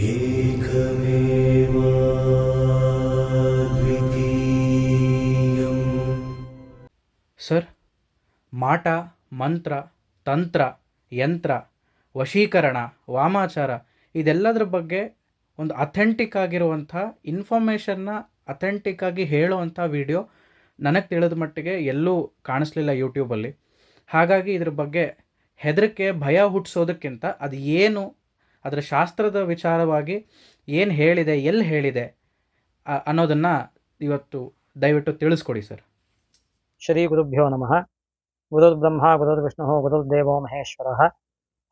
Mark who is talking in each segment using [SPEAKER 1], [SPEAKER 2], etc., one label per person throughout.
[SPEAKER 1] ಏಕಮೇವ ದ್ವಿತೀಯಂ.
[SPEAKER 2] Sir, ಮಾಟ, ಮಂತ್ರ, ತಂತ್ರ, ಯಂತ್ರ, ವಶೀಕರಣ, ವಾಮಾಚಾರ ಇದೆಲ್ಲದ್ರ ಬಗ್ಗೆ ಒಂದು ಅಥೆಂಟಿಕ್ ಆಗಿರುವಂಥ ಇನ್ಫಾರ್ಮೇಷನ್ನ ಅಥೆಂಟಿಕ್ ಆಗಿ ಹೇಳುವಂಥ ವಿಡಿಯೋ ನನಗೆ ತಿಳಿದ ಮಟ್ಟಿಗೆ ಎಲ್ಲೂ ಕಾಣಿಸ್ಲಿಲ್ಲ ಯೂಟ್ಯೂಬಲ್ಲಿ. ಹಾಗಾಗಿ ಇದ್ರ ಬಗ್ಗೆ ಹೆದರಿಕೆ, ಭಯ ಹುಟ್ಟಿಸೋದಕ್ಕಿಂತ ಅದು ಏನು, ಅದರ ಶಾಸ್ತ್ರದ ವಿಚಾರವಾಗಿ ಏನು ಹೇಳಿದೆ, ಎಲ್ಲಿ ಹೇಳಿದೆ ಅನ್ನೋದನ್ನು ಇವತ್ತು ದಯವಿಟ್ಟು ತಿಳಿಸ್ಕೊಡಿ ಸರ್.
[SPEAKER 3] ಶ್ರೀ ಗುರುಭ್ಯೋ ನಮಃ. ಗುರುರ್ಬ್ರಹ್ಮ ಗುರುರ್ವಿಷ್ಣು ಗುರುರ್ದೇವೋ ಮಹೇಶ್ವರಃ.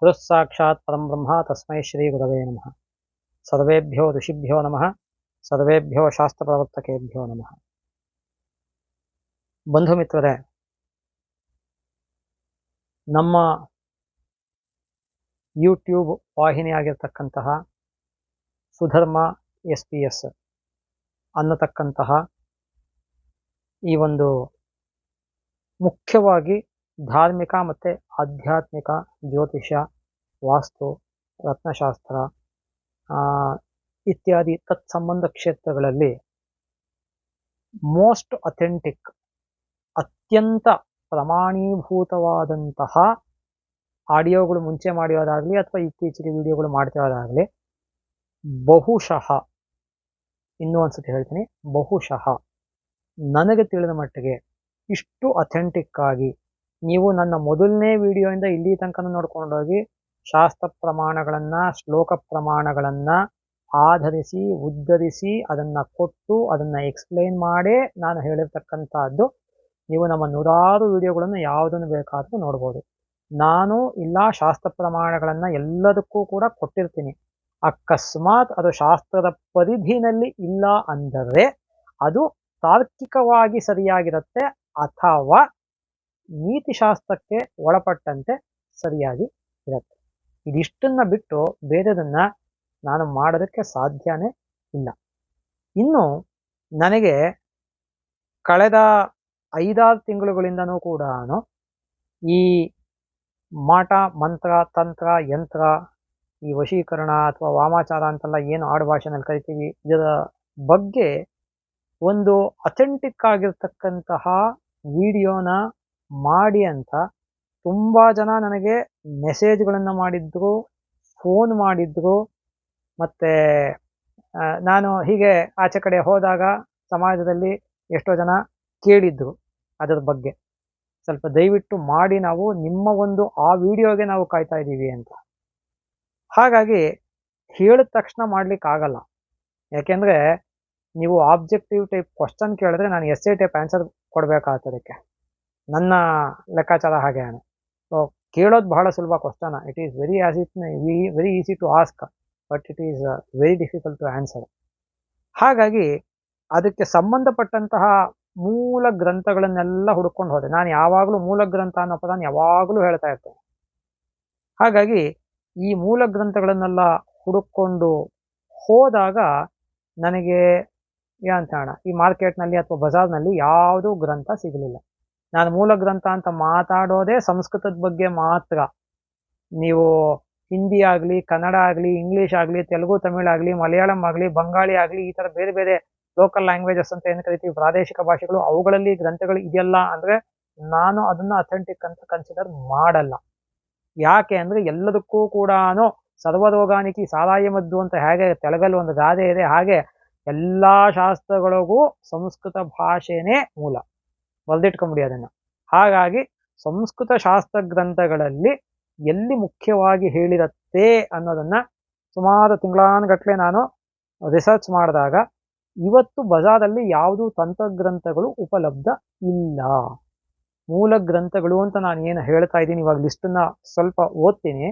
[SPEAKER 3] ಗುರುಃ ಸಾಕ್ಷಾತ್ ಪರಂ ಬ್ರಹ್ಮ ತಸ್ಮೈ ಶ್ರೀ ಗುರವೇ ನಮಃ. ಸರ್ವೇಭ್ಯೋ ಋಷಿಭ್ಯೋ ನಮಃ. ಸರ್ವೇಭ್ಯೋ ಶಾಸ್ತ್ರಪ್ರವರ್ತಕೇಭ್ಯೋ ನಮಃ. ಬಂಧು ಮಿತ್ರರೇ, ನಮ್ಮ ಯೂಟ್ಯೂಬ್ ವಾಹಿನಿಯಾಗಿರ್ತಕ್ಕಂತಹ ಸುಧರ್ಮ SPS ಅನ್ನತಕ್ಕಂತಹ ಈ ಒಂದು ಮುಖ್ಯವಾಗಿ ಧಾರ್ಮಿಕ ಮತ್ತು ಆಧ್ಯಾತ್ಮಿಕ ಜ್ಯೋತಿಷ್ಯ, ವಾಸ್ತು, ರತ್ನಶಾಸ್ತ್ರ ಇತ್ಯಾದಿ ತತ್ಸಂಬಂಧ ಕ್ಷೇತ್ರಗಳಲ್ಲಿ ಮೋಸ್ಟ್ ಅಥೆಂಟಿಕ್, ಅತ್ಯಂತ ಪ್ರಮಾಣೀಭೂತವಾದಂತಹ ಆಡಿಯೋಗಳು ಮುಂಚೆ ಮಾಡಿರೋದಾಗಲಿ ಅಥವಾ ಇತ್ತೀಚೆಗೆ ವಿಡಿಯೋಗಳು ಮಾಡ್ತಿರೋದಾಗಲಿ ಬಹುಶಃ, ಇನ್ನೂ ಒಂದ್ಸತಿ ಹೇಳ್ತೀನಿ, ಬಹುಶಃ ನನಗೆ ತಿಳಿದ ಮಟ್ಟಿಗೆ ಇಷ್ಟು ಅಥೆಂಟಿಕ್ ಆಗಿ ನೀವು ನನ್ನ ಮೊದಲನೇ ವಿಡಿಯೋಯಿಂದ ಇಲ್ಲಿ ತನಕ ನೋಡ್ಕೊಂಡೋಗಿ ಶಾಸ್ತ್ರ ಪ್ರಮಾಣಗಳನ್ನು, ಶ್ಲೋಕ ಪ್ರಮಾಣಗಳನ್ನು ಆಧರಿಸಿ ಉದ್ಧರಿಸಿ ಅದನ್ನು ಕೊಟ್ಟು ಅದನ್ನು ಎಕ್ಸ್ಪ್ಲೇನ್ ಮಾಡೇ ನಾನು ಹೇಳಿರ್ತಕ್ಕಂಥದ್ದು. ನೀವು ನಮ್ಮ ನೂರಾರು ವಿಡಿಯೋಗಳನ್ನು ಯಾವುದನ್ನು ಬೇಕಾದರೂ ನೋಡ್ಬೋದು. ನಾನು ಇಲ್ಲ ಶಾಸ್ತ್ರ ಪ್ರಮಾಣಗಳನ್ನು ಎಲ್ಲದಕ್ಕೂ ಕೂಡ ಕೊಟ್ಟಿರ್ತೀನಿ. ಅಕಸ್ಮಾತ್ ಅದು ಶಾಸ್ತ್ರದ ಪರಿಧಿನಲ್ಲಿ ಇಲ್ಲ ಅಂದರೆ ಅದು ತಾರ್ಕಿಕವಾಗಿ ಸರಿಯಾಗಿರುತ್ತೆ ಅಥವಾ ನೀತಿಶಾಸ್ತ್ರಕ್ಕೆ ಒಳಪಟ್ಟಂತೆ ಸರಿಯಾಗಿ ಇರುತ್ತೆ. ಇದಿಷ್ಟನ್ನ ಬಿಟ್ಟು ಬೇರೆದನ್ನ ನಾನು ಮಾಡೋದಕ್ಕೆ ಸಾಧ್ಯನೇ ಇಲ್ಲ. ಇನ್ನು ನನಗೆ ಕಳೆದ 5-6 ತಿಂಗಳುಗಳಿಂದನೂ ಕೂಡ ಈ ಮಾಟ, ಮಂತ್ರ, ತಂತ್ರ, ಯಂತ್ರ, ಈ ವಶೀಕರಣ ಅಥವಾ ವಾಮಾಚಾರ ಅಂತೆಲ್ಲ ಏನು ಆಡು ಭಾಷೆನಲ್ಲಿ ಕರಿತೀವಿ, ಇದರ ಬಗ್ಗೆ ಒಂದು ಅಥೆಂಟಿಕ್ ಆಗಿರ್ತಕ್ಕಂತಹ ವಿಡಿಯೋನ ಮಾಡಿ ಅಂತ ತುಂಬ ಜನ ನನಗೆ ಮೆಸೇಜ್ಗಳನ್ನು ಮಾಡಿದ್ರು, ಫೋನ್ ಮಾಡಿದ್ರು. ಮತ್ತು ನಾನು ಹೀಗೆ ಆಚೆ ಕಡೆ ಹೋದಾಗ ಸಮಾಜದಲ್ಲಿ ಎಷ್ಟೋ ಜನ ಕೇಳಿದ್ರು ಅದರ ಬಗ್ಗೆ, ಸ್ವಲ್ಪ ದಯವಿಟ್ಟು ಮಾಡಿ, ನಾವು ನಿಮ್ಮ ಒಂದು ಆ ವಿಡಿಯೋಗೆ ನಾವು ಕಾಯ್ತಾ ಇದ್ದೀವಿ ಅಂತ. ಹಾಗಾಗಿ ಹೇಳಿದ ತಕ್ಷಣ ಮಾಡ್ಲಿಕ್ಕಾಗಲ್ಲ. ಯಾಕೆಂದರೆ ನೀವು ಆಬ್ಜೆಕ್ಟಿವ್ ಟೈಪ್ ಕ್ವಶನ್ ಕೇಳಿದ್ರೆ ನಾನು essay ಟೈಪ್ ಆನ್ಸರ್ ಕೊಡಬೇಕಾಗ್ತದಕ್ಕೆ, ನನ್ನ ಲೆಕ್ಕಾಚಾರ ಹಾಗೆ. ಸೊ ಕೇಳೋದು ಬಹಳ ಸುಲಭ question, it is very easy to ask, but it is very difficult to answer. ಹಾಗಾಗಿ ಅದಕ್ಕೆ ಸಂಬಂಧಪಟ್ಟಂತಹ ಮೂಲ ಗ್ರಂಥಗಳನ್ನೆಲ್ಲ ಹುಡ್ಕೊಂಡು ಹೋದೆ. ನಾನು ಯಾವಾಗಲೂ ಮೂಲ ಗ್ರಂಥ ಅನ್ನೋ ಪದ ಯಾವಾಗಲೂ ಹೇಳ್ತಾ ಇರ್ತೇನೆ. ಹಾಗಾಗಿ ಈ ಮೂಲ ಗ್ರಂಥಗಳನ್ನೆಲ್ಲ ಹುಡುಕೊಂಡು ಹೋದಾಗ ನನಗೆ ಏನಂತ ಹೇಳೋಣ, ಈ ಮಾರ್ಕೆಟ್ನಲ್ಲಿ ಅಥವಾ ಬಜಾರ್ನಲ್ಲಿ ಯಾವುದೂ ಗ್ರಂಥ ಸಿಗಲಿಲ್ಲ. ನಾನು ಮೂಲ ಗ್ರಂಥ ಅಂತ ಮಾತಾಡೋದೇ ಸಂಸ್ಕೃತದ ಬಗ್ಗೆ ಮಾತ್ರ. ನೀವು ಹಿಂದಿ ಆಗಲಿ, ಕನ್ನಡ ಆಗಲಿ, ಇಂಗ್ಲೀಷ್ ಆಗಲಿ, ತೆಲುಗು, ತಮಿಳಾಗಲಿ, ಮಲಯಾಳಂ ಆಗಲಿ, ಬಂಗಾಳಿ ಆಗಲಿ, ಈ ಥರ ಬೇರೆ ಬೇರೆ ಲೋಕಲ್ ಲ್ಯಾಂಗ್ವೇಜಸ್ ಅಂತ ಏನು ಕರಿತೀವಿ, ಪ್ರಾದೇಶಿಕ ಭಾಷೆಗಳು, ಅವುಗಳಲ್ಲಿ ಗ್ರಂಥಗಳು ಇದೆಯಲ್ಲ ಅಂದರೆ ನಾನು ಅದನ್ನು ಅಥೆಂಟಿಕ್ ಅಂತ ಕನ್ಸಿಡರ್ ಮಾಡಲ್ಲ. ಯಾಕೆ ಅಂದರೆ ಎಲ್ಲದಕ್ಕೂ ಕೂಡ ಸರ್ವರೋಗಾನಿಕಿ ಸಾರಾಯ ಮದ್ದು ಅಂತ ಹೇಗೆ ತೆಲುಗಲ್ಲಿ ಒಂದು ಗಾದೆ ಇದೆ, ಹಾಗೆ ಎಲ್ಲ ಶಾಸ್ತ್ರಗಳಿಗೂ ಸಂಸ್ಕೃತ ಭಾಷೆನೇ ಮೂಲ. ಬರೆದಿಟ್ಕೊಂಬಿಡಿ ಅದನ್ನು. ಹಾಗಾಗಿ ಸಂಸ್ಕೃತ ಶಾಸ್ತ್ರ ಗ್ರಂಥಗಳಲ್ಲಿ ಎಲ್ಲಿ ಮುಖ್ಯವಾಗಿ ಹೇಳಿರುತ್ತೆ ಅನ್ನೋದನ್ನು ಸುಮಾರು ತಿಂಗಳಾನುಗಟ್ಟಲೆ ನಾನು ರಿಸರ್ಚ್ ಮಾಡಿದಾಗ ಇವತ್ತು ಬಜಾರಲ್ಲಿ ಯಾವುದೂ ತಂತ್ರಗ್ರಂಥಗಳು ಉಪಲಬ್ಧ ಇಲ್ಲ. ಮೂಲ ಗ್ರಂಥಗಳು ಅಂತ ನಾನು ಏನು ಹೇಳ್ತಾ ಇದ್ದೀನಿ, ಇವಾಗ ಲಿಸ್ಟನ್ನು ಸ್ವಲ್ಪ ಓದ್ತೀನಿ.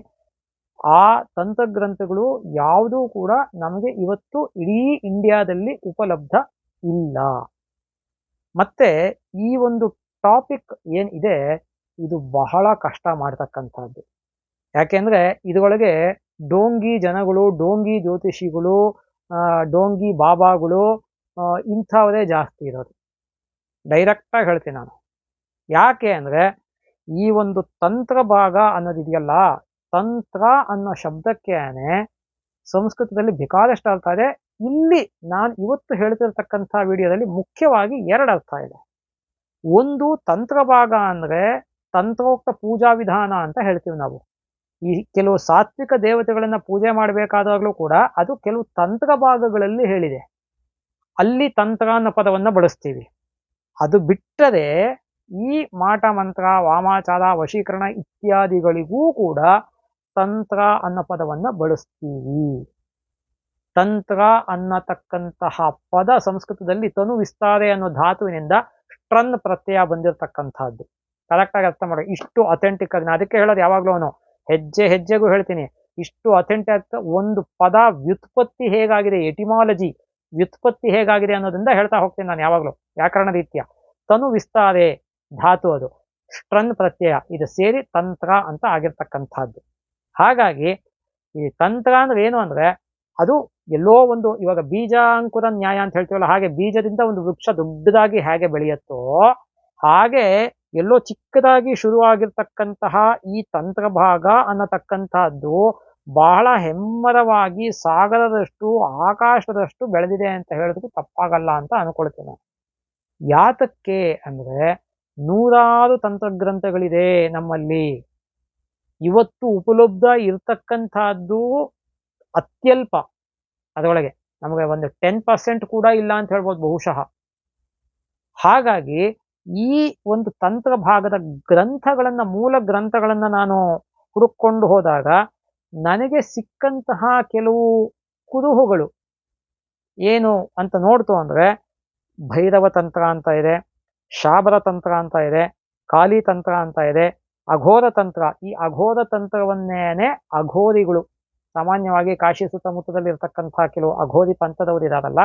[SPEAKER 3] ಆ ತಂತ್ರಗ್ರಂಥಗಳು ಯಾವುದೂ ಕೂಡ ನಮಗೆ ಇವತ್ತು ಇಡೀ ಇಂಡಿಯಾದಲ್ಲಿ ಉಪಲಬ್ಧ ಇಲ್ಲ. ಮತ್ತೆ ಈ ಒಂದು ಟಾಪಿಕ್ ಏನಿದೆ ಇದು ಬಹಳ ಕಷ್ಟ ಮಾಡ್ತಕ್ಕಂಥದ್ದು. ಯಾಕೆಂದರೆ ಇದರೊಳಗೆ ಡೋಂಗಿ ಜನಗಳು, ಡೋಂಗಿ ಜ್ಯೋತಿಷಿಗಳು, ಡೋಂಗಿ ಬಾಬಾಗಳು ಇಂಥವರೇ ಜಾಸ್ತಿ ಇರೋದು. ಡೈರೆಕ್ಟಾಗಿ ಹೇಳ್ತೀನಿ ನಾನು. ಯಾಕೆ ಅಂದರೆ ಈ ಒಂದು ತಂತ್ರ ಭಾಗ ಅನ್ನೋದಿದೆಯಲ್ಲ, ತಂತ್ರ ಅನ್ನೋ ಶಬ್ದಕ್ಕೇನೆ ಸಂಸ್ಕೃತದಲ್ಲಿ ಬೇಕಾದಷ್ಟು ಅರ್ಥ ಇದೆ. ಇಲ್ಲಿ ನಾನು ಇವತ್ತು ಹೇಳ್ತಿರ್ತಕ್ಕಂಥ ವಿಡಿಯೋದಲ್ಲಿ ಮುಖ್ಯವಾಗಿ 2 ಅರ್ಥ ಇದೆ. ಒಂದು ತಂತ್ರಭಾಗ ಅಂದ್ರೆ ತಂತ್ರೋಕ್ತ ಪೂಜಾ ವಿಧಾನ ಅಂತ ಹೇಳ್ತೀವಿ ನಾವು. ಈ ಕೆಲವು ಸಾತ್ವಿಕ ದೇವತೆಗಳನ್ನ ಪೂಜೆ ಮಾಡಬೇಕಾದಾಗ್ಲೂ ಕೂಡ ಅದು ಕೆಲವು ತಂತ್ರ ಭಾಗಗಳಲ್ಲಿ ಹೇಳಿದೆ, ಅಲ್ಲಿ ತಂತ್ರ ಅನ್ನೋ ಪದವನ್ನ ಬಳಸ್ತೀವಿ. ಅದು ಬಿಟ್ಟರೆ ಈ ಮಾಟ ಮಂತ್ರ, ವಾಮಾಚಾರ, ವಶೀಕರಣ ಇತ್ಯಾದಿಗಳಿಗೂ ಕೂಡ ತಂತ್ರ ಅನ್ನೋ ಪದವನ್ನ ಬಳಸ್ತೀವಿ. ತಂತ್ರ ಅನ್ನತಕ್ಕಂತಹ ಪದ ಸಂಸ್ಕೃತದಲ್ಲಿ ತನು ವಿಸ್ತಾರೆ ಅನ್ನೋ ಧಾತುವಿನಿಂದ ಟ್ರನ್ ಪ್ರತ್ಯಯ ಬಂದಿರತಕ್ಕಂಥದ್ದು. ಕರೆಕ್ಟಾಗಿ ಅರ್ಥ ಮಾಡಿ. ಇಷ್ಟು ಅಥೆಂಟಿಕ್ ಆಗಿ, ಅದಕ್ಕೆ ಹೇಳೋದು ಯಾವಾಗ್ಲೂ ಹೆಜ್ಜೆ ಹೆಜ್ಜೆಗೂ ಹೇಳ್ತೀನಿ, ಇಷ್ಟು ಅಥೆಂಟಿಕ್ ಒಂದು ಪದ ವ್ಯುತ್ಪತ್ತಿ ಹೇಗಾಗಿದೆ, ಎಟಿಮಾಲಜಿ ವ್ಯುತ್ಪತ್ತಿ ಹೇಗಾಗಿದೆ ಅನ್ನೋದ್ರಿಂದ ಹೇಳ್ತಾ ಹೋಗ್ತೀನಿ ನಾನು ಯಾವಾಗಲೂ ವ್ಯಾಕರಣ ರೀತ್ಯ. ತನು ವಿಸ್ತಾರೆ ಧಾತು, ಅದು ಸ್ಟ್ರನ್ ಪ್ರತ್ಯಯ, ಇದು ಸೇರಿ ತಂತ್ರ ಅಂತ ಆಗಿರ್ತಕ್ಕಂಥದ್ದು. ಹಾಗಾಗಿ ಈ ತಂತ್ರ ಅಂದ್ರೆ ಏನು ಅಂದ್ರೆ ಅದು ಎಲ್ಲೋ ಒಂದು, ಇವಾಗ ಬೀಜಾಂಕುರ ನ್ಯಾಯ ಅಂತ ಹೇಳ್ತೀವಲ್ಲ, ಹಾಗೆ ಬೀಜದಿಂದ ಒಂದು ವೃಕ್ಷ ದೊಡ್ಡದಾಗಿ ಹೇಗೆ ಬೆಳೆಯುತ್ತೋ ಹಾಗೆ ಎಲ್ಲೋ ಚಿಕ್ಕದಾಗಿ ಶುರುವಾಗಿರ್ತಕ್ಕಂತಹ ಈ ತಂತ್ರ ಭಾಗ ಅನ್ನತಕ್ಕಂಥದ್ದು ಬಹಳ ಹೆಮ್ಮರವಾಗಿ ಸಾಗರದಷ್ಟು ಆಕಾಶದಷ್ಟು ಬೆಳೆದಿದೆ ಅಂತ ಹೇಳಿದ್ರು ತಪ್ಪಾಗಲ್ಲ ಅಂತ ಅನ್ಕೊಳ್ತೀನಿ. ಯಾತಕ್ಕೆ ಅಂದ್ರೆ ನೂರಾರು ತಂತ್ರಗ್ರಂಥಗಳಿದೆ ನಮ್ಮಲ್ಲಿ. ಇವತ್ತು ಉಪಲಬ್ಧ ಇರ್ತಕ್ಕಂಥದ್ದು ಅತ್ಯಲ್ಪ, ಅದರೊಳಗೆ ನಮಗೆ ಒಂದು 10% ಕೂಡ ಇಲ್ಲ ಅಂತ ಹೇಳ್ಬೋದು ಬಹುಶಃ. ಹಾಗಾಗಿ ಈ ಒಂದು ತಂತ್ರ ಭಾಗದ ಗ್ರಂಥಗಳನ್ನ, ಮೂಲ ಗ್ರಂಥಗಳನ್ನ ನಾನು ಹುಡುಕೊಂಡು ಹೋದಾಗ ನನಗೆ ಸಿಕ್ಕಂತಹ ಕೆಲವು ಕುರುಹುಗಳು ಏನು ಅಂತ ನೋಡ್ತು ಅಂದ್ರೆ, ಭೈರವ ತಂತ್ರ ಅಂತ ಇದೆ, ಶಾಬರ ತಂತ್ರ ಅಂತ ಇದೆ, ಕಾಳಿ ತಂತ್ರ ಅಂತ ಇದೆ, ಅಘೋರ ತಂತ್ರ. ಈ ಅಘೋರ ತಂತ್ರವನ್ನೇನೆ ಅಘೋರಿಗಳು, ಸಾಮಾನ್ಯವಾಗಿ ಕಾಶಿ ಸುತ್ತಮುತ್ತದಲ್ಲಿ ಇರ್ತಕ್ಕಂಥ ಕೆಲವು ಅಘೋರಿ ಪಂಥದವರು ಇದಾರಲ್ಲ,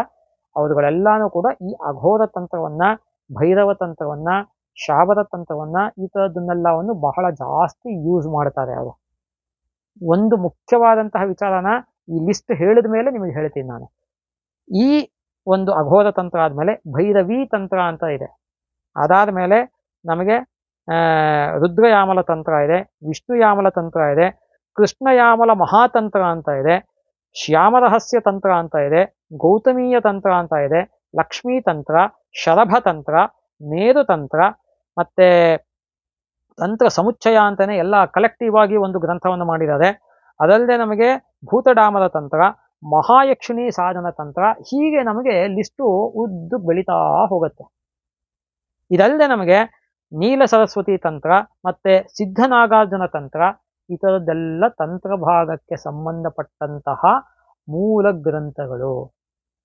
[SPEAKER 3] ಅವರುಗಳೆಲ್ಲಾನು ಕೂಡ ಈ ಅಘೋರ ತಂತ್ರವನ್ನ, ಭೈರವ ತಂತ್ರವನ್ನ, ಶಾಬರ ತಂತ್ರವನ್ನ, ಈ ಥರದನ್ನೆಲ್ಲವನ್ನು ಬಹಳ ಜಾಸ್ತಿ ಯೂಸ್ ಮಾಡ್ತಾರೆ ಅವರು. ಒಂದು ಮುಖ್ಯವಾದಂತಹ ವಿಚಾರನ ಈ ಲಿಸ್ಟ್ ಹೇಳಿದ ಮೇಲೆ ನಿಮಗೆ ಹೇಳ್ತೀನಿ ನಾನು. ಈ ಒಂದು ಅಘೋರ ತಂತ್ರ ಆದ್ಮೇಲೆ ಭೈರವಿ ತಂತ್ರ ಅಂತ ಇದೆ. ಅದಾದ ಮೇಲೆ ನಮಗೆ ರುದ್ರಯಾಮಲ ತಂತ್ರ ಇದೆ, ವಿಷ್ಣುಯಾಮಲ ತಂತ್ರ ಇದೆ, ಕೃಷ್ಣಯಾಮಲ ಮಹಾತಂತ್ರ ಅಂತ ಇದೆ, ಶ್ಯಾಮರಹಸ್ಯ ತಂತ್ರ ಅಂತ ಇದೆ, ಗೌತಮೀಯ ತಂತ್ರ ಅಂತ ಇದೆ, ಲಕ್ಷ್ಮೀ ತಂತ್ರ, ಶರಭ ತಂತ್ರ, ಮೇರು ತಂತ್ರ, ಮತ್ತೆ ತಂತ್ರ ಸಮುಚ್ಚಯ ಅಂತಾನೆ ಎಲ್ಲ ಕಲೆಕ್ಟಿವ್ ಆಗಿ ಒಂದು ಗ್ರಂಥವನ್ನು ಮಾಡಿದ್ದಾರೆ. ಅದಲ್ಲದೆ ನಮಗೆ ಭೂತಡಾಮರ ತಂತ್ರ, ಮಹಾಯಕ್ಷಿಣಿ ಸಾಧನ ತಂತ್ರ, ಹೀಗೆ ನಮಗೆ ಲಿಸ್ಟು ಉದ್ದು ಬೆಳೀತಾ ಹೋಗುತ್ತೆ. ಇದಲ್ಲದೆ ನಮಗೆ ನೀಲ ಸರಸ್ವತಿ ತಂತ್ರ ಮತ್ತೆ ಸಿದ್ಧನಾಗಾರ್ಜುನ ತಂತ್ರ, ಈ ಥರದ್ದೆಲ್ಲ ತಂತ್ರ ಭಾಗಕ್ಕೆ ಸಂಬಂಧಪಟ್ಟಂತಹ ಮೂಲ ಗ್ರಂಥಗಳು.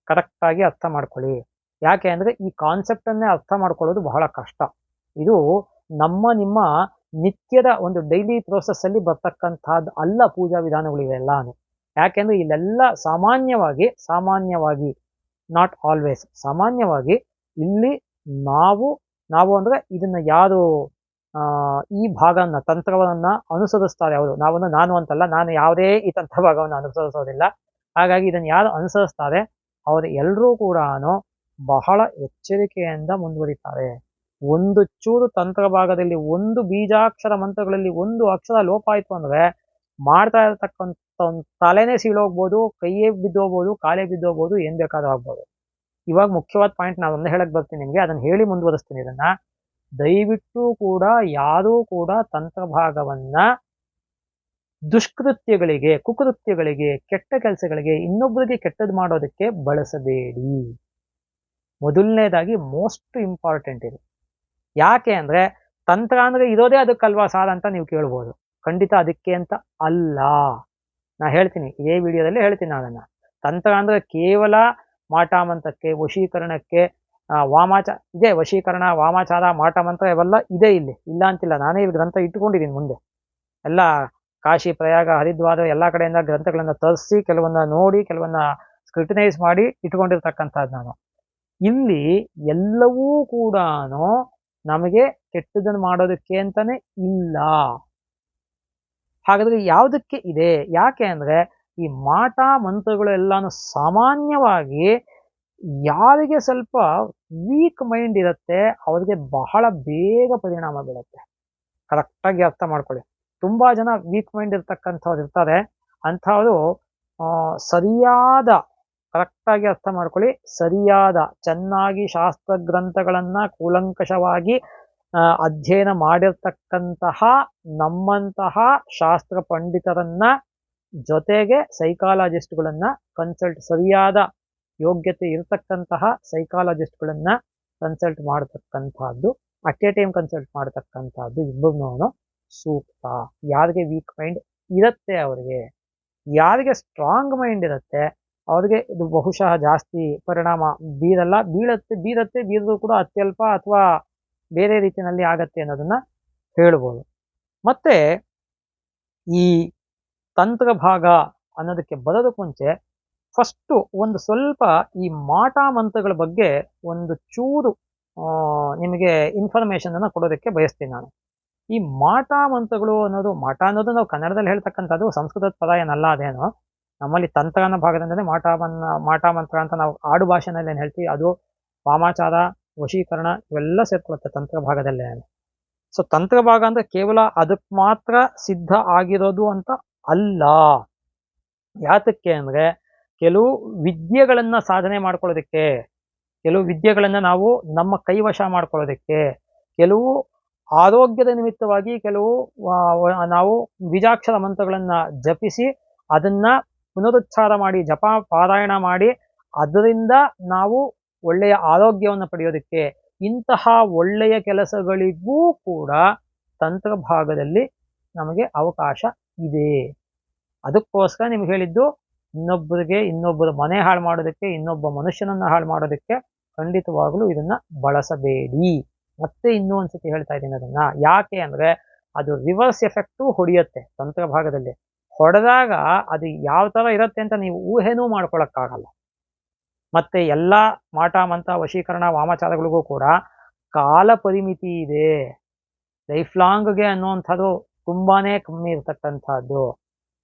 [SPEAKER 3] ಕರೆಕ್ಟಾಗಿ ಅರ್ಥ ಮಾಡ್ಕೊಳ್ಳಿ. ಯಾಕೆ ಅಂದ್ರೆ ಈ ಕಾನ್ಸೆಪ್ಟನ್ನೇ ಅರ್ಥ ಮಾಡ್ಕೊಳ್ಳೋದು ಬಹಳ ಕಷ್ಟ. ಇದು ನಿಮ್ಮ ನಿತ್ಯದ ಒಂದು ಡೈಲಿ ಪ್ರೋಸೆಸ್ ಅಲ್ಲಿ ಬರ್ತಕ್ಕಂಥದ್ದು ಅಲ್ಲ ಪೂಜಾ ವಿಧಾನಗಳಿವೆ ಎಲ್ಲಾನು. ಯಾಕೆಂದ್ರೆ ಇಲ್ಲೆಲ್ಲ ಸಾಮಾನ್ಯವಾಗಿ ನಾಟ್ ಆಲ್ವೇಸ್, ಸಾಮಾನ್ಯವಾಗಿ ಇಲ್ಲಿ ನಾವು ಅಂದ್ರೆ ಇದನ್ನ ಯಾರು ಈ ಭಾಗವನ್ನ ತಂತ್ರವನ್ನ ಅನುಸರಿಸ್ತಾರೆ ಅವರು, ನಾನು ಅಂತಲ್ಲ, ನಾನು ಯಾವುದೇ ಈ ತಂತ್ರ ಭಾಗವನ್ನು ಅನುಸರಿಸೋದಿಲ್ಲ. ಹಾಗಾಗಿ ಇದನ್ನು ಯಾರು ಅನುಸರಿಸ್ತಾರೆ ಅವರು ಎಲ್ಲರೂ ಕೂಡ ಬಹಳ ಎಚ್ಚರಿಕೆಯಿಂದ ಮುಂದುವರಿತಾರೆ. ಒಂದು ಚೂರು ತಂತ್ರ ಭಾಗದಲ್ಲಿ ಒಂದು ಬೀಜಾಕ್ಷರ ಮಂತ್ರಗಳಲ್ಲಿ ಒಂದು ಅಕ್ಷರ ಲೋಪ ಆಯ್ತು ಅಂದ್ರೆ ಮಾಡ್ತಾ ಇರತಕ್ಕಂಥ ತಲೆನೇ ಸೀಳೋಗ್ಬೋದು, ಕೈಯೇ ಬಿದ್ದೋಗ್ಬೋದು, ಕಾಲೇ ಬಿದ್ದೋಗ್ಬೋದು, ಏನ್ ಬೇಕಾದ್ರೂ ಆಗ್ಬೋದು. ಇವಾಗ ಮುಖ್ಯವಾದ ಪಾಯಿಂಟ್ ನಾನು ಒಂದೇ ಹೇಳಕ್ ಬರ್ತೀನಿ ನಿಮ್ಗೆ, ಅದನ್ನ ಹೇಳಿ ಮುಂದುವರಿಸ್ತೀನಿ. ಇದನ್ನ ದಯವಿಟ್ಟು ಕೂಡ ಯಾರೂ ಕೂಡ ತಂತ್ರ ಭಾಗವನ್ನ ದುಷ್ಕೃತ್ಯಗಳಿಗೆ, ಕುಕೃತ್ಯಗಳಿಗೆ, ಕೆಟ್ಟ ಕೆಲಸಗಳಿಗೆ, ಇನ್ನೊಬ್ಬರಿಗೆ ಕೆಟ್ಟದ್ದು ಮಾಡೋದಕ್ಕೆ ಬಳಸಬೇಡಿ. ಮೊದಲನೇದಾಗಿ ಮೋಸ್ಟ್ ಇಂಪಾರ್ಟೆಂಟ್ ಇದು. ಯಾಕೆ ಅಂದ್ರೆ ತಂತ್ರ ಅಂದ್ರೆ ಇರೋದೇ ಅದಕ್ಕಲ್ವಾ ಸಾಲ ಅಂತ ನೀವು ಕೇಳ್ಬೋದು. ಖಂಡಿತ ಅದಕ್ಕೆ ಅಂತ ಅಲ್ಲ. ನಾ ಹೇಳ್ತೀನಿ, ಇದೇ ವಿಡಿಯೋದಲ್ಲಿ ಹೇಳ್ತೀನಿ ಅದನ್ನ. ತಂತ್ರ ಅಂದ್ರೆ ಕೇವಲ ಮಾಟಮಂತ್ರಕ್ಕೆ, ವಶೀಕರಣಕ್ಕೆ, ಇದೆ ವಶೀಕರಣ, ವಾಮಾಚಾರ, ಮಾಟಮಂತ್ರ ಇವೆಲ್ಲ ಇದೆ ಇಲ್ಲಿ, ಇಲ್ಲ ಅಂತಿಲ್ಲ. ನಾನೇ ಇಲ್ಲಿ ಗ್ರಂಥ ಇಟ್ಟುಕೊಂಡಿದ್ದೀನಿ ಮುಂದೆ. ಎಲ್ಲ ಕಾಶಿ, ಪ್ರಯಾಗ, ಹರಿದ್ವಾರ ಎಲ್ಲ ಕಡೆಯಿಂದ ಗ್ರಂಥಗಳನ್ನ ತರಿಸಿ, ಕೆಲವನ್ನ ನೋಡಿ, ಕೆಲವನ್ನ ಸ್ಕ್ರಿಟಿನೈಸ್ ಮಾಡಿ ಇಟ್ಕೊಂಡಿರ್ತಕ್ಕಂಥದ್ದು ನಾನು. ಇಲ್ಲಿ ಎಲ್ಲವೂ ಕೂಡ ನಮಗೆ ಕೆಟ್ಟದನ್ನು ಮಾಡೋದಕ್ಕೆ ಅಂತಾನೆ ಇಲ್ಲ. ಹಾಗಾದ್ರೆ ಯಾವುದಕ್ಕೆ ಇದೆ? ಯಾಕೆ ಅಂದ್ರೆ ಈ ಮಾಟ ಮಂತ್ರಗಳು ಎಲ್ಲಾನು ಸಾಮಾನ್ಯವಾಗಿ ಯಾರಿಗೆ ಸ್ವಲ್ಪ ವೀಕ್ ಮೈಂಡ್ ಇರುತ್ತೆ ಅವ್ರಿಗೆ ಬಹಳ ಬೇಗ ಪರಿಣಾಮ ಬೀಳುತ್ತೆ. ಕರೆಕ್ಟಾಗಿ ಅರ್ಥ ಮಾಡ್ಕೊಳ್ಳಿ. ತುಂಬಾ ಜನ ವೀಕ್ ಮೈಂಡ್ ಇರ್ತಕ್ಕಂಥವ್ರು ಇರ್ತಾರೆ. ಅಂಥವ್ರು ಸರಿಯಾದ, ಕರೆಕ್ಟಾಗಿ ಅರ್ಥ ಮಾಡ್ಕೊಳ್ಳಿ, ಸರಿಯಾದ ಚೆನ್ನಾಗಿ ಶಾಸ್ತ್ರ ಗ್ರಂಥಗಳನ್ನ ಕೂಲಂಕಷವಾಗಿ ಅಧ್ಯಯನ ಮಾಡಿರ್ತಕ್ಕಂತಹ ನಮ್ಮಂತಹ ಶಾಸ್ತ್ರ ಪಂಡಿತರನ್ನ ಜೊತೆಗೆ ಸೈಕಾಲಜಿಸ್ಟ್ಗಳನ್ನ ಸರಿಯಾದ ಯೋಗ್ಯತೆ ಇರತಕ್ಕಂತಹ ಸೈಕಾಲಜಿಸ್ಟ್ಗಳನ್ನ ಕನ್ಸಲ್ಟ್ ಮಾಡತಕ್ಕಂತಹದ್ದು, ಅಟ್ ಎ ಟೈಮ್ ಕನ್ಸಲ್ಟ್ ಮಾಡತಕ್ಕಂತಹದ್ದು ಇಬ್ಬರನ್ನೂ ಸೂಕ್ತ. ಯಾರಿಗೆ ವೀಕ್ ಮೈಂಡ್ ಇರುತ್ತೆ ಅವರಿಗೆ, ಯಾರಿಗೆ ಸ್ಟ್ರಾಂಗ್ ಮೈಂಡ್ ಇರುತ್ತೆ ಅವ್ರಿಗೆ ಇದು ಬಹುಶಃ ಜಾಸ್ತಿ ಪರಿಣಾಮ ಬೀರದ್ದು ಕೂಡ ಅತ್ಯಲ್ಪ ಅಥವಾ ಬೇರೆ ರೀತಿಯಲ್ಲಿ ಆಗತ್ತೆ ಅನ್ನೋದನ್ನ ಹೇಳ್ಬೋದು. ಮತ್ತೆ ಈ ತಂತ್ರ ಭಾಗ ಅನ್ನೋದಕ್ಕೆ ಬರೋದಕ್ಕೆ ಮುಂಚೆ ಫಸ್ಟು ಒಂದು ಸ್ವಲ್ಪ ಈ ಮಾಟ ಮಂತ್ರಗಳ ಬಗ್ಗೆ ಒಂದು ಚೂರು ನಿಮಗೆ ಇನ್ಫಾರ್ಮೇಶನ್ ಅನ್ನ ಕೊಡೋದಕ್ಕೆ ಬಯಸ್ತೀನಿ ನಾನು. ಈ ಮಾಟ ಮಂತ್ರಗಳು ಅನ್ನೋದು, ಮಾಟ ಅನ್ನೋದು ನಾವು ಕನ್ನಡದಲ್ಲಿ ಹೇಳ್ತಕ್ಕಂಥದ್ದು, ಸಂಸ್ಕೃತದ ಪದ ಏನಲ್ಲ ಅದೇನು. ನಮ್ಮಲ್ಲಿ ತಂತ್ರ ಅನ್ನೋ ಭಾಗದಿಂದಲೇ ಮಾಟ ಮಂತ್ರ ಅಂತ ನಾವು ಆಡು ಭಾಷೆನಲ್ಲಿ ಏನು ಹೇಳ್ತೀವಿ, ಅದು ವಾಮಾಚಾರ, ವಶೀಕರಣ ಇವೆಲ್ಲ ಸೇರ್ಕೊಳ್ಳುತ್ತೆ ತಂತ್ರ ಭಾಗದಲ್ಲೇ. ಸೊ ತಂತ್ರ ಭಾಗ ಅಂದ್ರೆ ಕೇವಲ ಅದಕ್ಕೆ ಮಾತ್ರ ಸಿದ್ಧ ಆಗಿರೋದು ಅಂತ ಅಲ್ಲ. ಯಾತಕ್ಕೆ ಅಂದ್ರೆ ಕೆಲವು ವಿದ್ಯೆಗಳನ್ನ ಸಾಧನೆ ಮಾಡ್ಕೊಳ್ಳೋದಕ್ಕೆ, ಕೆಲವು ವಿದ್ಯೆಗಳನ್ನ ನಾವು ನಮ್ಮ ಕೈವಶ ಮಾಡ್ಕೊಳ್ಳೋದಕ್ಕೆ, ಕೆಲವು ಆರೋಗ್ಯದ ನಿಮಿತ್ತವಾಗಿ ಕೆಲವು ನಾವು ಬೀಜಾಕ್ಷರ ಮಂತ್ರಗಳನ್ನ ಜಪಿಸಿ ಅದನ್ನ ಪುನರುಚ್ಚಾರ ಮಾಡಿ ಜಪ ಪಾರಾಯಣ ಮಾಡಿ ಅದರಿಂದ ನಾವು ಒಳ್ಳೆಯ ಆರೋಗ್ಯವನ್ನು ಪಡೆಯೋದಕ್ಕೆ, ಇಂತಹ ಒಳ್ಳೆಯ ಕೆಲಸಗಳಿಗೂ ಕೂಡ ತಂತ್ರ ಭಾಗದಲ್ಲಿ ನಮಗೆ ಅವಕಾಶ ಇದೆ. ಅದಕ್ಕೋಸ್ಕರ ನಿಮ್ಗೆ ಹೇಳಿದ್ದು, ಇನ್ನೊಬ್ಬರ ಮನೆ ಹಾಳು ಮಾಡೋದಕ್ಕೆ, ಇನ್ನೊಬ್ಬ ಮನುಷ್ಯನನ್ನ ಹಾಳು ಮಾಡೋದಕ್ಕೆ ಖಂಡಿತವಾಗ್ಲೂ ಇದನ್ನ ಬಳಸಬೇಡಿ. ಮತ್ತೆ ಇನ್ನೂ ಒಂದ್ಸತಿ ಹೇಳ್ತಾ ಇದ್ದೀನಿ ಅದನ್ನ. ಯಾಕೆ ಅಂದ್ರೆ ಅದು ರಿವರ್ಸ್ ಎಫೆಕ್ಟು ಹೊಡೆಯುತ್ತೆ ತಂತ್ರ ಭಾಗದಲ್ಲಿ. ಹೊಡೆದಾಗ ಅದು ಯಾವ ತರ ಇರುತ್ತೆ ಅಂತ ನೀವು ಊಹೆನೂ ಮಾಡ್ಕೊಳಕ್ಕಾಗಲ್ಲ. ಮತ್ತೆ ಎಲ್ಲಾ ಮಾಟ ಮಂತ್ರ ವಶೀಕರಣ ವಾಮಾಚಾರಗಳಿಗೂ ಕೂಡ ಕಾಲ ಪರಿಮಿತಿ ಇದೆ. ಲೈಫ್ ಲಾಂಗ್ಗೆ ಅನ್ನುವಂಥದ್ದು ತುಂಬಾನೇ ಕಮ್ಮಿ ಇರ್ತಕ್ಕಂಥದ್ದು.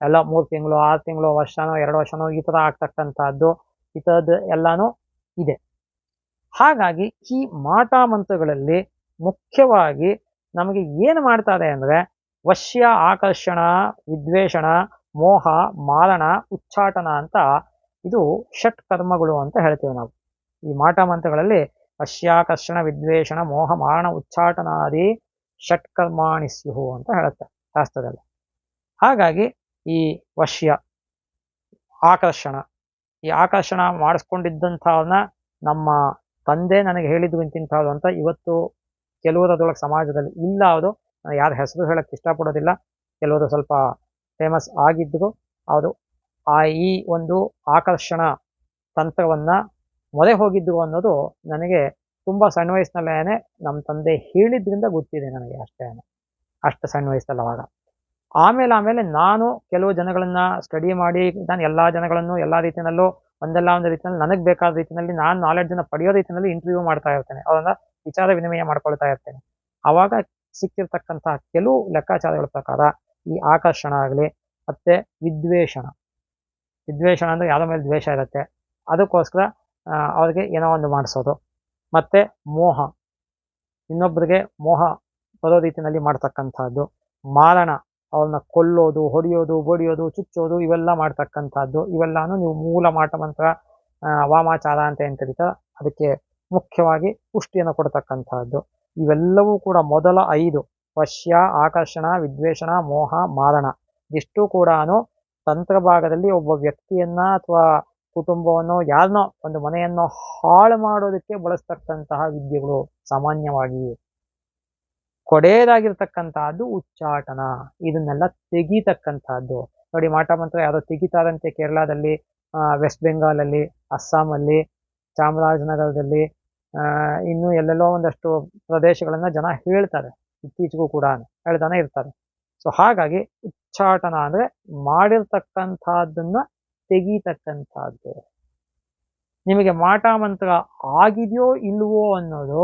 [SPEAKER 3] ಎಲ್ಲ 3 ತಿಂಗಳು 6 ತಿಂಗಳು ವರ್ಷನೋ 2 ವರ್ಷನೋ ಈ ತರ ಆಗ್ತಕ್ಕಂಥದ್ದು, ಈ ಥರದ್ದು ಎಲ್ಲಾನು ಇದೆ. ಹಾಗಾಗಿ ಈ ಮಾಟ ಮಂತ್ರಗಳಲ್ಲಿ ಮುಖ್ಯವಾಗಿ ನಮಗೆ ಏನು ಮಾಡ್ತಾರೆ ಅಂದ್ರೆ ವಶ್ಯ, ಆಕರ್ಷಣ, ವಿದ್ವೇಷಣ, ಮೋಹ, ಮಾರಣ, ಉಚ್ಚಾಟನ ಅಂತ ಇದು ಷಟ್ ಕರ್ಮಗಳು ಅಂತ ಹೇಳ್ತೀವಿ ನಾವು. ಈ ಮಾಟ ಮಂತ್ರಗಳಲ್ಲಿ ವಶ್ಯಾಕರ್ಷಣ, ವಿದ್ವೇಷಣ, ಮೋಹ, ಮಾರಣ, ಉಚ್ಚಾಟನಾದಿ ಷಟ್ ಕರ್ಮಾಣಿ ಸ್ಯುಹು ಅಂತ ಹೇಳುತ್ತೆ ಶಾಸ್ತ್ರದಲ್ಲಿ. ಹಾಗಾಗಿ ಈ ವಶ್ಯ, ಆಕರ್ಷಣ, ಈ ಆಕರ್ಷಣ ಮಾಡಿಸ್ಕೊಂಡಿದ್ದಂಥವ್ರನ್ನ ನಮ್ಮ ತಂದೆ ನನಗೆ ಹೇಳಿದ್ದು ಇಂತಿಂಥವ್ರು ಅಂತ ಇವತ್ತು ಕೆಲವರದೊಳಗೆ ಸಮಾಜದಲ್ಲಿ ಇಲ್ಲ. ಅವರು ಯಾರ ಹೆಸರು ಹೇಳಕ್ ಇಷ್ಟಪಡೋದಿಲ್ಲ. ಕೆಲವರು ಸ್ವಲ್ಪ ಫೇಮಸ್ ಆಗಿದ್ರು. ಅವರು ಈ ಒಂದು ಆಕರ್ಷಣ ತಂತ್ರವನ್ನ ಮೊರೆ ಹೋಗಿದ್ರು ಅನ್ನೋದು ನನಗೆ ತುಂಬಾ ಸಣ್ಣ ವಯಸ್ಸಿನಲ್ಲೇನೆ ನಮ್ಮ ತಂದೆ ಹೇಳಿದ್ರಿಂದ ಗೊತ್ತಿದೆ ನನಗೆ. ಅಷ್ಟು ಸಣ್ಣ ವಯಸ್ಸಲ್ಲ ಅವಾಗ. ಆಮೇಲೆ ನಾನು ಕೆಲವು ಜನಗಳನ್ನ ಸ್ಟಡಿ ಮಾಡಿ, ನಾನು ಎಲ್ಲಾ ಜನಗಳನ್ನು ಎಲ್ಲಾ ರೀತಿಯಲ್ಲೂ ಒಂದಲ್ಲ ಒಂದು ರೀತಿಯಲ್ಲಿ ನನಗೆ ಬೇಕಾದ ರೀತಿಯಲ್ಲಿ ನಾನು ನಾಲೆಡ್ಜನ್ನ ಪಡೆಯೋ ರೀತಿಯಲ್ಲಿ ಇಂಟರ್ವ್ಯೂ ಮಾಡ್ತಾ ಇರ್ತೇನೆ. ಅವರನ್ನ ವಿಚಾರ ವಿನಿಮಯ ಮಾಡ್ಕೊಳ್ತಾ ಇರ್ತೇನೆ. ಆವಾಗ ಸಿಕ್ಕಿರ್ತಕ್ಕಂತಹ ಕೆಲವು ಲೆಕ್ಕಾಚಾರಗಳ ಪ್ರಕಾರ ಈ ಆಕರ್ಷಣ ಆಗಲಿ, ಮತ್ತೆ ವಿದ್ವೇಷಣ ಅಂದ್ರೆ ಯಾರ ಮೇಲೆ ದ್ವೇಷ ಇರುತ್ತೆ ಅದಕ್ಕೋಸ್ಕರ ಅವ್ರಿಗೆ ಏನೋ ಒಂದು ಮಾಡಿಸೋದು, ಮತ್ತೆ ಮೋಹ, ಇನ್ನೊಬ್ಬರಿಗೆ ಮೋಹ ಬರೋ ರೀತಿಯಲ್ಲಿ ಮಾಡ್ತಕ್ಕಂಥದ್ದು, ಮಾರಣ, ಅವ್ರನ್ನ ಕೊಲ್ಲೋದು, ಹೊಡೆಯೋದು, ಬಡಿಯೋದು, ಚುಚ್ಚೋದು ಇವೆಲ್ಲ ಮಾಡ್ತಕ್ಕಂಥದ್ದು. ಇವೆಲ್ಲಾನು ನೀವು ಮೂಲ ಮಾಟ ಮಂತ್ರ ವಾಮಾಚಾರ ಅಂತ ಏನ್ ಕರೀತಾರ ಅದಕ್ಕೆ ಮುಖ್ಯವಾಗಿ ಪುಷ್ಟಿಯನ್ನು ಕೊಡ್ತಕ್ಕಂಥದ್ದು. ಇವೆಲ್ಲವೂ ಕೂಡ ಮೊದಲ 5 ವಶ್ಯ, ಆಕರ್ಷಣ, ವಿದ್ವೇಷಣ, ಮೋಹ, ಮಾರಣ ಇಷ್ಟು ಕೂಡ ತಂತ್ರ ಭಾಗದಲ್ಲಿ ಒಬ್ಬ ವ್ಯಕ್ತಿಯನ್ನ ಅಥವಾ ಕುಟುಂಬವನ್ನು, ಯಾರನ್ನೋ ಒಂದು ಮನೆಯನ್ನು ಹಾಳು ಮಾಡೋದಕ್ಕೆ ಬಳಸ್ತಕ್ಕಂತಹ ವಿದ್ಯೆಗಳು ಸಾಮಾನ್ಯವಾಗಿ. ಕೊಡೆಯದಾಗಿರ್ತಕ್ಕಂತಹದ್ದು ಉಚ್ಚಾಟನ, ಇದನ್ನೆಲ್ಲ ತೆಗೀತಕ್ಕಂತಹದ್ದು. ನೋಡಿ, ಮಾಟ ಮಂತ್ರ ಯಾರೋ ತೆಗಿತಾರಂತೆ ಕೇರಳದಲ್ಲಿ, ವೆಸ್ಟ್ ಬೆಂಗಾಲಲ್ಲಿ, ಅಸ್ಸಾಮಲ್ಲಿ, ಚಾಮರಾಜನಗರದಲ್ಲಿ, ಇನ್ನು ಎಲ್ಲೆಲ್ಲೋ ಒಂದಷ್ಟು ಪ್ರದೇಶಗಳನ್ನ ಜನ ಹೇಳ್ತಾರೆ, ಇತ್ತೀಚೆಗೂ ಕೂಡ ಹೇಳ್ತಾನೆ ಇರ್ತಾರೆ. ಸೊ ಹಾಗಾಗಿ ಉಚ್ಚಾಟನ ಅಂದ್ರೆ ಮಾಡಿರ್ತಕ್ಕಂಥದ್ದನ್ನ ತೆಗೀತಕ್ಕಂಥದ್ದು. ನಿಮಗೆ ಮಾಟ ಮಂತ್ರ ಆಗಿದೆಯೋ ಇಲ್ವೋ ಅನ್ನೋದು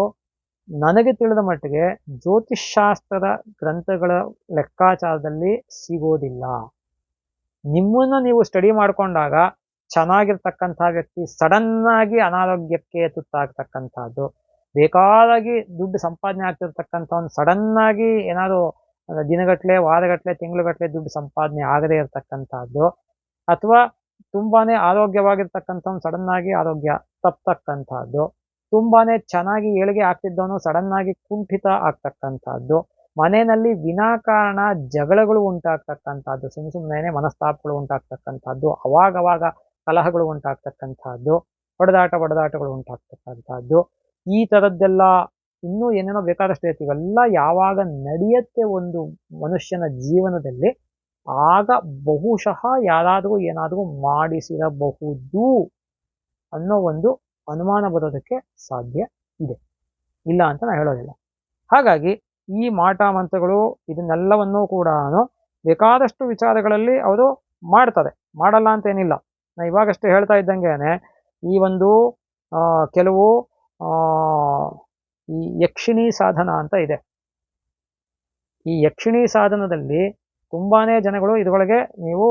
[SPEAKER 3] ನನಗೆ ತಿಳಿದ ಮಟ್ಟಿಗೆ ಜ್ಯೋತಿಷ್ಶಾಸ್ತ್ರದ ಗ್ರಂಥಗಳ ಲೆಕ್ಕಾಚಾರದಲ್ಲಿ ಸಿಗೋದಿಲ್ಲ. ನಿಮ್ಮನ್ನ ನೀವು ಸ್ಟಡಿ ಮಾಡ್ಕೊಂಡಾಗ ಚೆನ್ನಾಗಿರ್ತಕ್ಕಂಥ ವ್ಯಕ್ತಿ ಸಡನ್ ಆಗಿ ಅನಾರೋಗ್ಯಕ್ಕೆ ತುತ್ತಾಗ್ತಕ್ಕಂಥದ್ದು, ಬೇಕಾದಾಗಿ ದುಡ್ಡು ಸಂಪಾದನೆ ಆಗ್ತಿರ್ತಕ್ಕಂಥ ಒಂದು ಸಡನ್ ಆಗಿ ಏನಾದ್ರು ದಿನಗಟ್ಲೆ, ವಾರಗಟ್ಲೆ, ತಿಂಗಳುಗಟ್ಲೆ ದುಡ್ಡು ಸಂಪಾದನೆ ಆಗದೇ ಇರತಕ್ಕಂಥದ್ದು, ಅಥವಾ ತುಂಬಾನೇ ಆರೋಗ್ಯವಾಗಿರ್ತಕ್ಕಂಥವ್ನು ಸಡನ್ ಆಗಿ ಆರೋಗ್ಯ ತಪ್ಪತಕ್ಕಂಥದ್ದು, ತುಂಬಾನೇ ಚೆನ್ನಾಗಿ ಏಳಿಗೆ ಆಗ್ತಿದ್ದವನು ಸಡನ್ ಆಗಿ ಕುಂಠಿತ ಆಗ್ತಕ್ಕಂಥದ್ದು, ಮನೆಯಲ್ಲಿ ವಿನಾಕಾರಣ ಜಗಳಗಳು ಉಂಟಾಗ್ತಕ್ಕಂಥದ್ದು, ಸುಮ್ಮನೆ ಮನಸ್ತಾಪಗಳು ಉಂಟಾಗ್ತಕ್ಕಂಥದ್ದು, ಅವಾಗವಾಗ ಕಲಹಗಳು ಉಂಟಾಗ್ತಕ್ಕಂಥದ್ದು, ಹೊಡೆದಾಟಗಳು ಉಂಟಾಗ್ತಕ್ಕಂಥದ್ದು, ಈ ಥರದ್ದೆಲ್ಲ ಇನ್ನೂ ಏನೇನೋ ಬೇಕಾದಷ್ಟು ಇರುತ್ತೆ. ಇವೆಲ್ಲ ಯಾವಾಗ ನಡೆಯುತ್ತೆ ಒಂದು ಮನುಷ್ಯನ ಜೀವನದಲ್ಲಿ, ಆಗ ಬಹುಶಃ ಯಾರಾದರೂ ಏನಾದರೂ ಮಾಡಿಸಿರಬಹುದು ಅನ್ನೋ ಒಂದು ಅನುಮಾನ ಬರೋದಕ್ಕೆ ಸಾಧ್ಯ ಇದೆ, ಇಲ್ಲ ಅಂತ ನಾನು ಹೇಳೋದಿಲ್ಲ. ಹಾಗಾಗಿ ಈ ಮಾಟ ಮಂತ್ರಗಳು ಇದನ್ನೆಲ್ಲವನ್ನೂ ಕೂಡ ಬೇಕಾದಷ್ಟು ವಿಚಾರಗಳಲ್ಲಿ ಅವರು ಮಾಡ್ತಾರೆ, ಮಾಡಲ್ಲ ಅಂತೇನಿಲ್ಲ. ನಾನು ಇವಾಗಷ್ಟೇ ಹೇಳ್ತಾ ಇದ್ದಂಗೆನೆ ಈ ಒಂದು ಕೆಲವು ಈ ಯಕ್ಷಿಣಿ ಸಾಧನ ಅಂತ ಇದೆ. ಈ ಯಕ್ಷಿಣಿ ಸಾಧನದಲ್ಲಿ ತುಂಬಾನೇ ಜನಗಳು ಇದ್ರೊಳಗೆ ನೀವು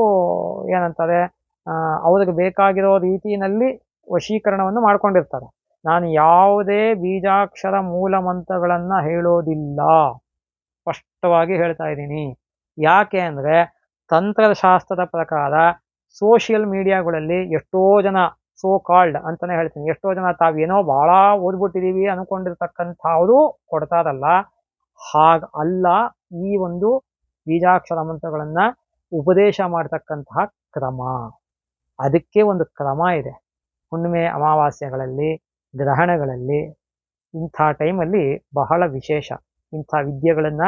[SPEAKER 3] ಏನಂತಾರೆ ಅವ್ರಿಗೆ ಬೇಕಾಗಿರೋ ರೀತಿಯಲ್ಲಿ ವಶೀಕರಣವನ್ನು ಮಾಡ್ಕೊಂಡಿರ್ತಾರೆ. ನಾನು ಯಾವುದೇ ಬೀಜಾಕ್ಷರ ಮೂಲ ಮಂತ್ರಗಳನ್ನ ಹೇಳೋದಿಲ್ಲ, ಸ್ಪಷ್ಟವಾಗಿ ಹೇಳ್ತಾ ಇದ್ದೀನಿ. ಯಾಕೆ ಅಂದರೆ ತಂತ್ರಶಾಸ್ತ್ರದ ಪ್ರಕಾರ ಸೋಷಿಯಲ್ ಮೀಡಿಯಾಗಳಲ್ಲಿ ಎಷ್ಟೋ ಜನ ಸೋ ಕಾಲ್ಡ್ ಅಂತಾನೆ ಹೇಳ್ತೀನಿ, ಎಷ್ಟೋ ಜನ ತಾವೇನೋ ಭಾಳ ಓದ್ಬಿಟ್ಟಿದೀವಿ ಅನ್ಕೊಂಡಿರ್ತಕ್ಕಂಥವ್ರು ಕೊಡ್ತಾರಲ್ಲ, ಅಲ್ಲ ಈ ಒಂದು ಬೀಜಾಕ್ಷರ ಮಂತ್ರಗಳನ್ನ ಉಪದೇಶ ಮಾಡ್ತಕ್ಕಂತಹ ಕ್ರಮ. ಅದಕ್ಕೆ ಒಂದು ಕ್ರಮ ಇದೆ. ಹುಣ್ಣಿಮೆ ಅಮಾವಾಸ್ಯೆಗಳಲ್ಲಿ, ಗ್ರಹಣಗಳಲ್ಲಿ, ಇಂಥ ಟೈಮಲ್ಲಿ ಬಹಳ ವಿಶೇಷ ಇಂಥ ವಿದ್ಯೆಗಳನ್ನ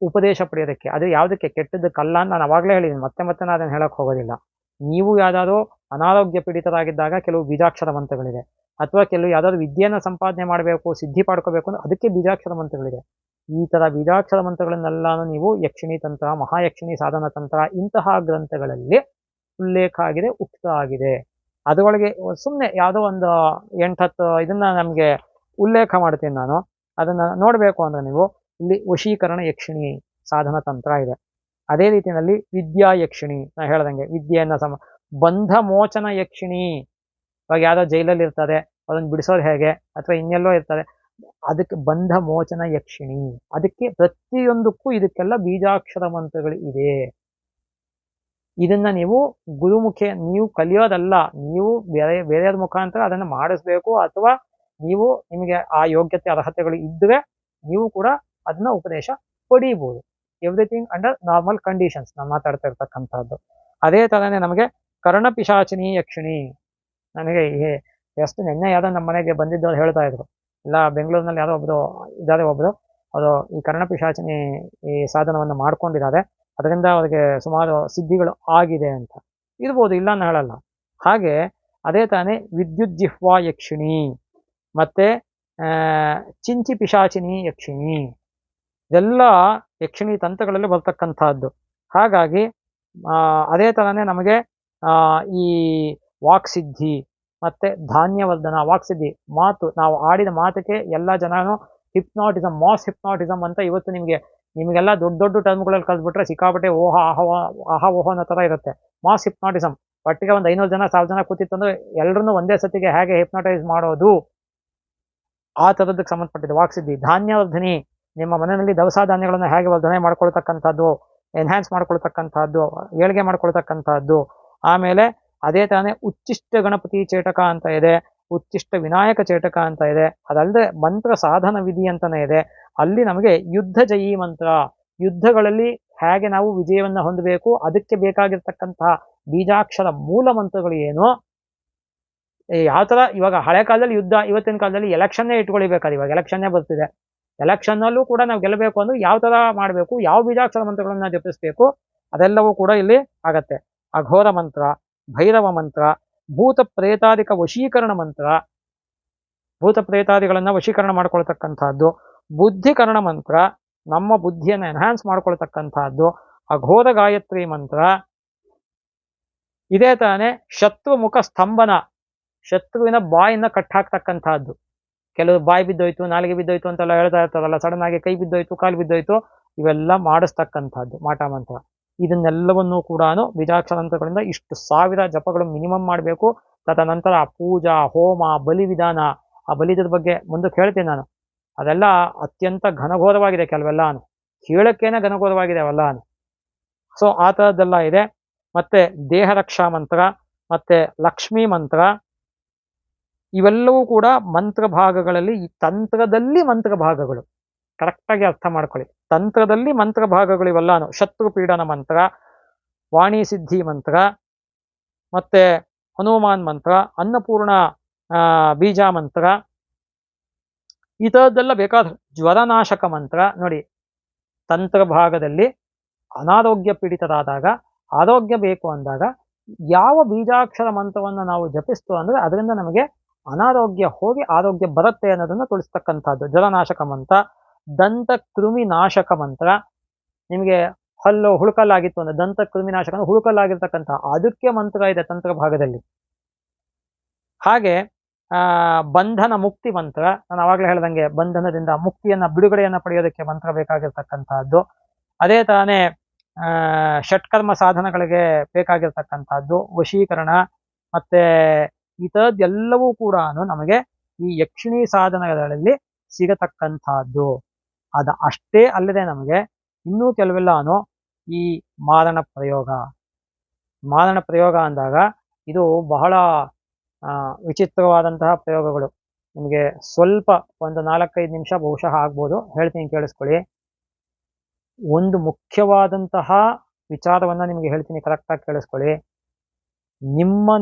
[SPEAKER 3] ಉಪದೇಶ ಪಡೆಯೋದಕ್ಕೆ. ಅದು ಯಾವುದಕ್ಕೆ ಕೆಟ್ಟದ್ದಕ್ಕಲ್ಲ ಅಂತ ನಾನು ಅವಾಗಲೇ ಹೇಳಿದ್ದೀನಿ, ಮತ್ತೆ ನಾನು ಅದನ್ನು ಹೇಳಕ್ ಹೋಗೋದಿಲ್ಲ. ನೀವು ಯಾವ್ದಾದ್ರು ಅನಾರೋಗ್ಯ ಪೀಡಿತರಾಗಿದ್ದಾಗ ಕೆಲವು ಬೀಜಾಕ್ಷರ ಮಂತ್ರಗಳಿದೆ, ಅಥವಾ ಕೆಲವು ಯಾವ್ದಾದ್ರು ವಿದ್ಯೆಯನ್ನು ಸಂಪಾದನೆ ಮಾಡಬೇಕು, ಸಿದ್ಧಿ ಪಡ್ಕೋಬೇಕು ಅಂದ್ರೆ ಅದಕ್ಕೆ ಬೀಜಾಕ್ಷರ ಮಂತ್ರಗಳಿದೆ. ಈ ತರ ಬೀಜಾಕ್ಷರ ಮಂತ್ರಗಳನ್ನೆಲ್ಲಾನು ನೀವು ಯಕ್ಷಿಣಿ ತಂತ್ರ, ಮಹಾಯಕ್ಷಿಣಿ ಸಾಧನ ತಂತ್ರ ಇಂತಹ ಗ್ರಂಥಗಳಲ್ಲಿ ಉಲ್ಲೇಖ ಆಗಿದೆ, ಉಕ್ತ ಆಗಿದೆ. ಅದರೊಳಗೆ ಸುಮ್ಮನೆ ಯಾವುದೋ ಒಂದು 8-10 ಇದನ್ನ ನಮಗೆ ಉಲ್ಲೇಖ ಮಾಡ್ತೀನಿ ನಾನು. ಅದನ್ನ ನೋಡಬೇಕು ಅಂದ್ರೆ ನೀವು ಇಲ್ಲಿ ವಶೀಕರಣ ಯಕ್ಷಿಣಿ ಸಾಧನ ತಂತ್ರ ಇದೆ. ಅದೇ ರೀತಿಯಲ್ಲಿ ವಿದ್ಯಾ ಯಕ್ಷಿಣಿ, ನಾ ಹೇಳ್ದಂಗೆ ವಿದ್ಯೆಯನ್ನ ಬಂಧ ಮೋಚನ ಯಕ್ಷಿಣಿ. ಇವಾಗ ಯಾವ್ದೋ ಜೈಲಲ್ಲಿ ಇರ್ತಾರೆ, ಅದನ್ನ ಬಿಡಿಸೋದು ಹೇಗೆ, ಅಥವಾ ಇನ್ನೆಲ್ಲೋ ಇರ್ತಾರೆ, ಅದಕ್ಕೆ ಬಂಧ ಮೋಚನ ಯಕ್ಷಿಣಿ. ಅದಕ್ಕೆ ಪ್ರತಿಯೊಂದಕ್ಕೂ ಇದಕ್ಕೆಲ್ಲ ಬೀಜಾಕ್ಷರ ಮಂತ್ರಗಳು ಇದೆ. ಇದನ್ನ ನೀವು ಗುರುಮುಖೆ ನೀವು ಕಲಿಯೋದಲ್ಲ, ನೀವು ಬೇರೆಯವ್ರ ಮುಖಾಂತರ ಅದನ್ನು ಮಾಡಿಸ್ಬೇಕು, ಅಥವಾ ನೀವು ನಿಮಗೆ ಆ ಯೋಗ್ಯತೆ ಅರ್ಹತೆಗಳು ಇದ್ದರೆ ನೀವು ಕೂಡ ಅದನ್ನ ಉಪದೇಶ ಪಡೀಬಹುದು. ಎವ್ರಿಥಿಂಗ್ ಅಂಡರ್ ನಾರ್ಮಲ್ ಕಂಡೀಷನ್ಸ್ ನಾನು ಮಾತಾಡ್ತಾ ಇರ್ತಕ್ಕಂಥದ್ದು. ಅದೇ ತರನೇ ನಮಗೆ ಕರ್ಣಪಿಶಾಚಿನಿ ಯಕ್ಷಿಣಿ. ನನಗೆ ಎಷ್ಟು ನೆನ್ನೆ ಯಾವ್ದೋ ನಮ್ಮ ಮನೆಗೆ ಬಂದಿದ್ದವ್ರು ಹೇಳ್ತಾ ಇದ್ರು, ಇಲ್ಲ ಬೆಂಗಳೂರಿನಲ್ಲಿ ಯಾರೋ ಒಬ್ರು ಅದು ಈ ಕರ್ಣಪಿಶಾಚಿನಿ ಈ ಸಾಧನವನ್ನು ಮಾಡ್ಕೊಂಡಿದ್ದಾರೆ, ಅದರಿಂದ ಅವ್ರಿಗೆ ಸುಮಾರು ಸಿದ್ಧಿಗಳು ಆಗಿದೆ ಅಂತ. ಇರ್ಬೋದು, ಇಲ್ಲ ಅಂತ ಹೇಳಲ್ಲ. ಹಾಗೆ ಅದೇ ತಾನೇ ವಿದ್ಯುತ್ ಜಿಹ್ವಾ ಯಕ್ಷಿಣಿ, ಮತ್ತೆ ಚಿಂಚಿ ಪಿಶಾಚಿನಿ ಯಕ್ಷಿಣಿ, ಇದೆಲ್ಲ ಯಕ್ಷಿಣಿ ತಂತ್ರಗಳಲ್ಲಿ ಬರ್ತಕ್ಕಂಥದ್ದು. ಹಾಗಾಗಿ ಅದೇ ತರನೇ ನಮಗೆ ಈ ವಾಕ್ಸಿದ್ಧಿ ಮತ್ತೆ ಧಾನ್ಯವರ್ಧನ. ವಾಕ್ಸಿದ್ಧಿ ಮಾತು, ನಾವು ಆಡಿದ ಮಾತಕ್ಕೆ ಎಲ್ಲ ಜನನು ಹಿಪ್ನಾಟಿಸಮ್, ಮಾಸ್ ಹಿಪ್ನಾಟಿಸಮ್ ಅಂತ ಇವತ್ತು ನಿಮಗೆಲ್ಲ ದೊಡ್ಡ ಟರ್ಮ್ಗಳಲ್ಲಿ ಕಲ್ತ್ಬಿಟ್ರೆ ಸಿಕ್ಕಾಪಟ್ಟೆ ಆಹಾ ಓಹೋ ಅನ್ನೋ ಥರ ಇರುತ್ತೆ. ಮಾಸ್ ಹಿಪ್ನಾಟಿಸಮ್, ಒಟ್ಟಿಗೆ ಒಂದು 500 ಜನ 1000 ಜನ ಕೂತಿತ್ತು ಅಂದ್ರೆ ಎಲ್ಲರನ್ನೂ ಒಂದೇ ಸತಿಗೆ ಹೇಗೆ ಹಿಪ್ನಾಟೈಸ್ ಮಾಡೋದು, ಆ ಥರದಕ್ಕೆ ಸಂಬಂಧಪಟ್ಟಿದ್ದು ವಾಕ್ಸಿದ್ಧಿ. ಧಾನ್ಯವರ್ಧನಿ, ನಿಮ್ಮ ಮನೆಯಲ್ಲಿ ದವಸ ಧಾನ್ಯಗಳನ್ನು ಹೇಗೆ ವರ್ಧನೆ ಮಾಡ್ಕೊಳ್ತಕ್ಕಂಥದ್ದು, ಎನ್ಹ್ಯಾನ್ಸ್ ಮಾಡ್ಕೊಳ್ತಕ್ಕಂಥದ್ದು, ಏಳಿಗೆ ಮಾಡ್ಕೊಳ್ತಕ್ಕಂಥದ್ದು. ಆಮೇಲೆ ಅದೇ ತಾನೇ ಉಚ್ಚಿಷ್ಟ ಗಣಪತಿ ಚೇಟಕ ಅಂತ ಇದೆ, ಉಚ್ಚಿಷ್ಟ ವಿನಾಯಕ ಚೇಟಕ ಅಂತ ಇದೆ. ಅದಲ್ಲದೆ ಮಂತ್ರ ಸಾಧನ ವಿಧಿ ಅಂತಾನೆ ಇದೆ. ಅಲ್ಲಿ ನಮಗೆ ಯುದ್ಧ ಜಯಿ ಮಂತ್ರ, ಯುದ್ಧಗಳಲ್ಲಿ ಹೇಗೆ ನಾವು ವಿಜಯವನ್ನ ಹೊಂದಬೇಕು, ಅದಕ್ಕೆ ಬೇಕಾಗಿರ್ತಕ್ಕಂತಹ ಬೀಜಾಕ್ಷರ ಮೂಲ ಮಂತ್ರಗಳು ಏನು, ಯಾವ ತರ. ಇವಾಗ ಹಳೆ ಕಾಲದಲ್ಲಿ ಯುದ್ಧ, ಇವತ್ತಿನ ಕಾಲದಲ್ಲಿ ಎಲೆಕ್ಷನ್ನೇ ಇಟ್ಕೊಳ್ಬೇಕಾದ್ರೆ, ಇವಾಗ ಎಲೆಕ್ಷನ್ನೇ ಬರ್ತಿದೆ, ಎಲೆಕ್ಷನ್ನಲ್ಲೂ ಕೂಡ ನಾವು ಗೆಲ್ಲಬೇಕು ಅಂದ್ರೆ ಯಾವ ತರ ಮಾಡಬೇಕು, ಯಾವ ಬೀಜಾಕ್ಷರ ಮಂತ್ರಗಳನ್ನ ಜಪಿಸ್ಬೇಕು, ಅದೆಲ್ಲವೂ ಕೂಡ ಇಲ್ಲಿ ಆಗತ್ತೆ. ಅಘೋರ ಮಂತ್ರ, ಭೈರವ ಮಂತ್ರ, ಭೂತ ಪ್ರೇತಾದಿಕ ವಶೀಕರಣ ಮಂತ್ರ, ಭೂತ ಪ್ರೇತಾದಿಗಳನ್ನ ವಶೀಕರಣ ಮಾಡ್ಕೊಳ್ತಕ್ಕಂಥದ್ದು. ಬುದ್ಧಿಕರಣ ಮಂತ್ರ, ನಮ್ಮ ಬುದ್ಧಿಯನ್ನು ಎನ್ಹಾನ್ಸ್ ಮಾಡ್ಕೊಳ್ತಕ್ಕಂಥದ್ದು. ಅಘೋರ ಗಾಯತ್ರಿ ಮಂತ್ರ. ಇದೇ ತಾನೇ ಶತ್ರು ಮುಖ ಸ್ತಂಭನ, ಶತ್ರುವಿನ ಬಾಯಿನ ಕಟ್ಟಾಕ್ತಕ್ಕಂಥದ್ದು. ಕೆಲವು ಬಾಯಿ ಬಿದ್ದೋಯ್ತು, ನಾಲಿಗೆ ಬಿದ್ದೋಯ್ತು ಅಂತೆಲ್ಲ ಹೇಳ್ತಾ ಇರ್ತಾರಲ್ಲ, ಸಡನ್ ಆಗಿ ಕೈ ಬಿದ್ದೋಯ್ತು, ಕಾಲು ಬಿದ್ದೋಯ್ತು, ಇವೆಲ್ಲ ಮಾಡಿಸ್ತಕ್ಕಂಥದ್ದು ಮಾಟ ಮಂತ್ರ. ಇದನ್ನೆಲ್ಲವನ್ನೂ ಕೂಡ ಬೀಜಾಕ್ಷರ ಮಂತ್ರಗಳಿಂದ ಇಷ್ಟು 1000 ಜಪಗಳು ಮಿನಿಮಮ್ ಮಾಡಬೇಕು. ತದನಂತರ ಪೂಜಾ, ಹೋಮ, ಬಲಿ ವಿಧಾನ, ಆ ಬಲಿದ ಬಗ್ಗೆ ಮುಂದಕ್ಕೆ ಹೇಳ್ತೀನಿ ನಾನು. ಅದೆಲ್ಲ ಅತ್ಯಂತ ಘನಘೋರವಾಗಿದೆ, ಕೆಲವೆಲ್ಲ ಕೇಳಕ್ಕೇನೆ ಘನಘೋರವಾಗಿದೆ ಅವೆಲ್ಲ. ಸೊ ಆ ಥರದ್ದೆಲ್ಲ ಇದೆ. ಮತ್ತೆ ದೇಹ ರಕ್ಷಾ ಮಂತ್ರ, ಮತ್ತೆ ಲಕ್ಷ್ಮೀ ಮಂತ್ರ, ಇವೆಲ್ಲವೂ ಕೂಡ ಮಂತ್ರ ಭಾಗಗಳಲ್ಲಿ, ಈ ತಂತ್ರದಲ್ಲಿ ಮಂತ್ರ ಭಾಗಗಳು. ಕರೆಕ್ಟಾಗಿ ಅರ್ಥ ಮಾಡ್ಕೊಳ್ಳಿ, ತಂತ್ರದಲ್ಲಿ ಮಂತ್ರ ಭಾಗಗಳು ಇವೆಲ್ಲಾನು. ಶತ್ರು ಪೀಡನ ಮಂತ್ರ, ವಾಣಿ ಸಿದ್ಧಿ ಮಂತ್ರ, ಮತ್ತೆ ಹನುಮಾನ್ ಮಂತ್ರ, ಅನ್ನಪೂರ್ಣ ಬೀಜ ಮಂತ್ರ, ಈ ಥರದ್ದೆಲ್ಲ ಬೇಕಾದ ಜ್ವರನಾಶಕ ಮಂತ್ರ. ನೋಡಿ, ತಂತ್ರ ಭಾಗದಲ್ಲಿ ಅನಾರೋಗ್ಯ ಪೀಡಿತರಾದಾಗ, ಆರೋಗ್ಯ ಬೇಕು ಅಂದಾಗ ಯಾವ ಬೀಜಾಕ್ಷರ ಮಂತ್ರವನ್ನು ನಾವು ಜಪಿಸ್ತು ಅಂದ್ರೆ ಅದರಿಂದ ನಮಗೆ ಅನಾರೋಗ್ಯ ಹೋಗಿ ಆರೋಗ್ಯ ಬರುತ್ತೆ ಅನ್ನೋದನ್ನು ತಿಳಿಸ್ತಕ್ಕಂಥದ್ದು ಜ್ವರನಾಶಕ ಮಂತ್ರ. ದಂತ ಕೃಮಿ ನಾಶಕ ಮಂತ್ರ, ನಿಮಗೆ ಹಲ್ಲು ಹುಳುಕಲ್ಲಾಗಿತ್ತು ಅಂದ್ರೆ ದಂತ ಕೃಮಿ ನಾಶಕ ಅಂದ್ರೆ ಹುಳುಕಲ್ಲಾಗಿರ್ತಕ್ಕಂಥ ಅದಕ್ಕೆ ಮಂತ್ರ ಇದೆ ತಂತ್ರ ಭಾಗದಲ್ಲಿ. ಹಾಗೆ ಬಂಧನ ಮುಕ್ತಿ ಮಂತ್ರ, ನಾನು ಆವಾಗಲೇ ಹೇಳ್ದಂಗೆ ಬಂಧನದಿಂದ ಮುಕ್ತಿಯನ್ನ ಬಿಡುಗಡೆಯನ್ನ ಪಡೆಯೋದಕ್ಕೆ ಮಂತ್ರ ಬೇಕಾಗಿರ್ತಕ್ಕಂಥದ್ದು. ಅದೇ ತಾನೇ ಷಟ್ಕರ್ಮ ಸಾಧನಗಳಿಗೆ ಬೇಕಾಗಿರ್ತಕ್ಕಂಥದ್ದು ವಶೀಕರಣ. ಮತ್ತೆ ಈ ಥರದ್ದೆಲ್ಲವೂ ಕೂಡ ನಮಗೆ ಈ ಯಕ್ಷಿಣಿ ಸಾಧನಗಳಲ್ಲಿ ಸಿಗತಕ್ಕಂಥದ್ದು. ಅಷ್ಟೇ ಅಲ್ಲದೆ ನಮಗೆ ಇನ್ನೂ ಕೆಲವೆಲ್ಲಾನು ಈ ಮಾರಣ ಪ್ರಯೋಗ. ಮಾರಣ ಪ್ರಯೋಗ ಅಂದಾಗ ಇದು ಬಹಳ ವಿಚಿತ್ರವಾದಂತಹ ಪ್ರಯೋಗಗಳು. ನಿಮಗೆ ಸ್ವಲ್ಪ ಒಂದು 4-5 ನಿಮಿಷ ಬಹುಶಃ ಆಗ್ಬೋದು, ಹೇಳ್ತೀನಿ ಕೇಳಿಸ್ಕೊಳ್ಳಿ. ಒಂದು ಮುಖ್ಯವಾದಂತಹ ವಿಚಾರವನ್ನ ನಿಮಗೆ ಹೇಳ್ತೀನಿ, ಕರೆಕ್ಟಾಗಿ ಕೇಳಿಸ್ಕೊಳ್ಳಿ.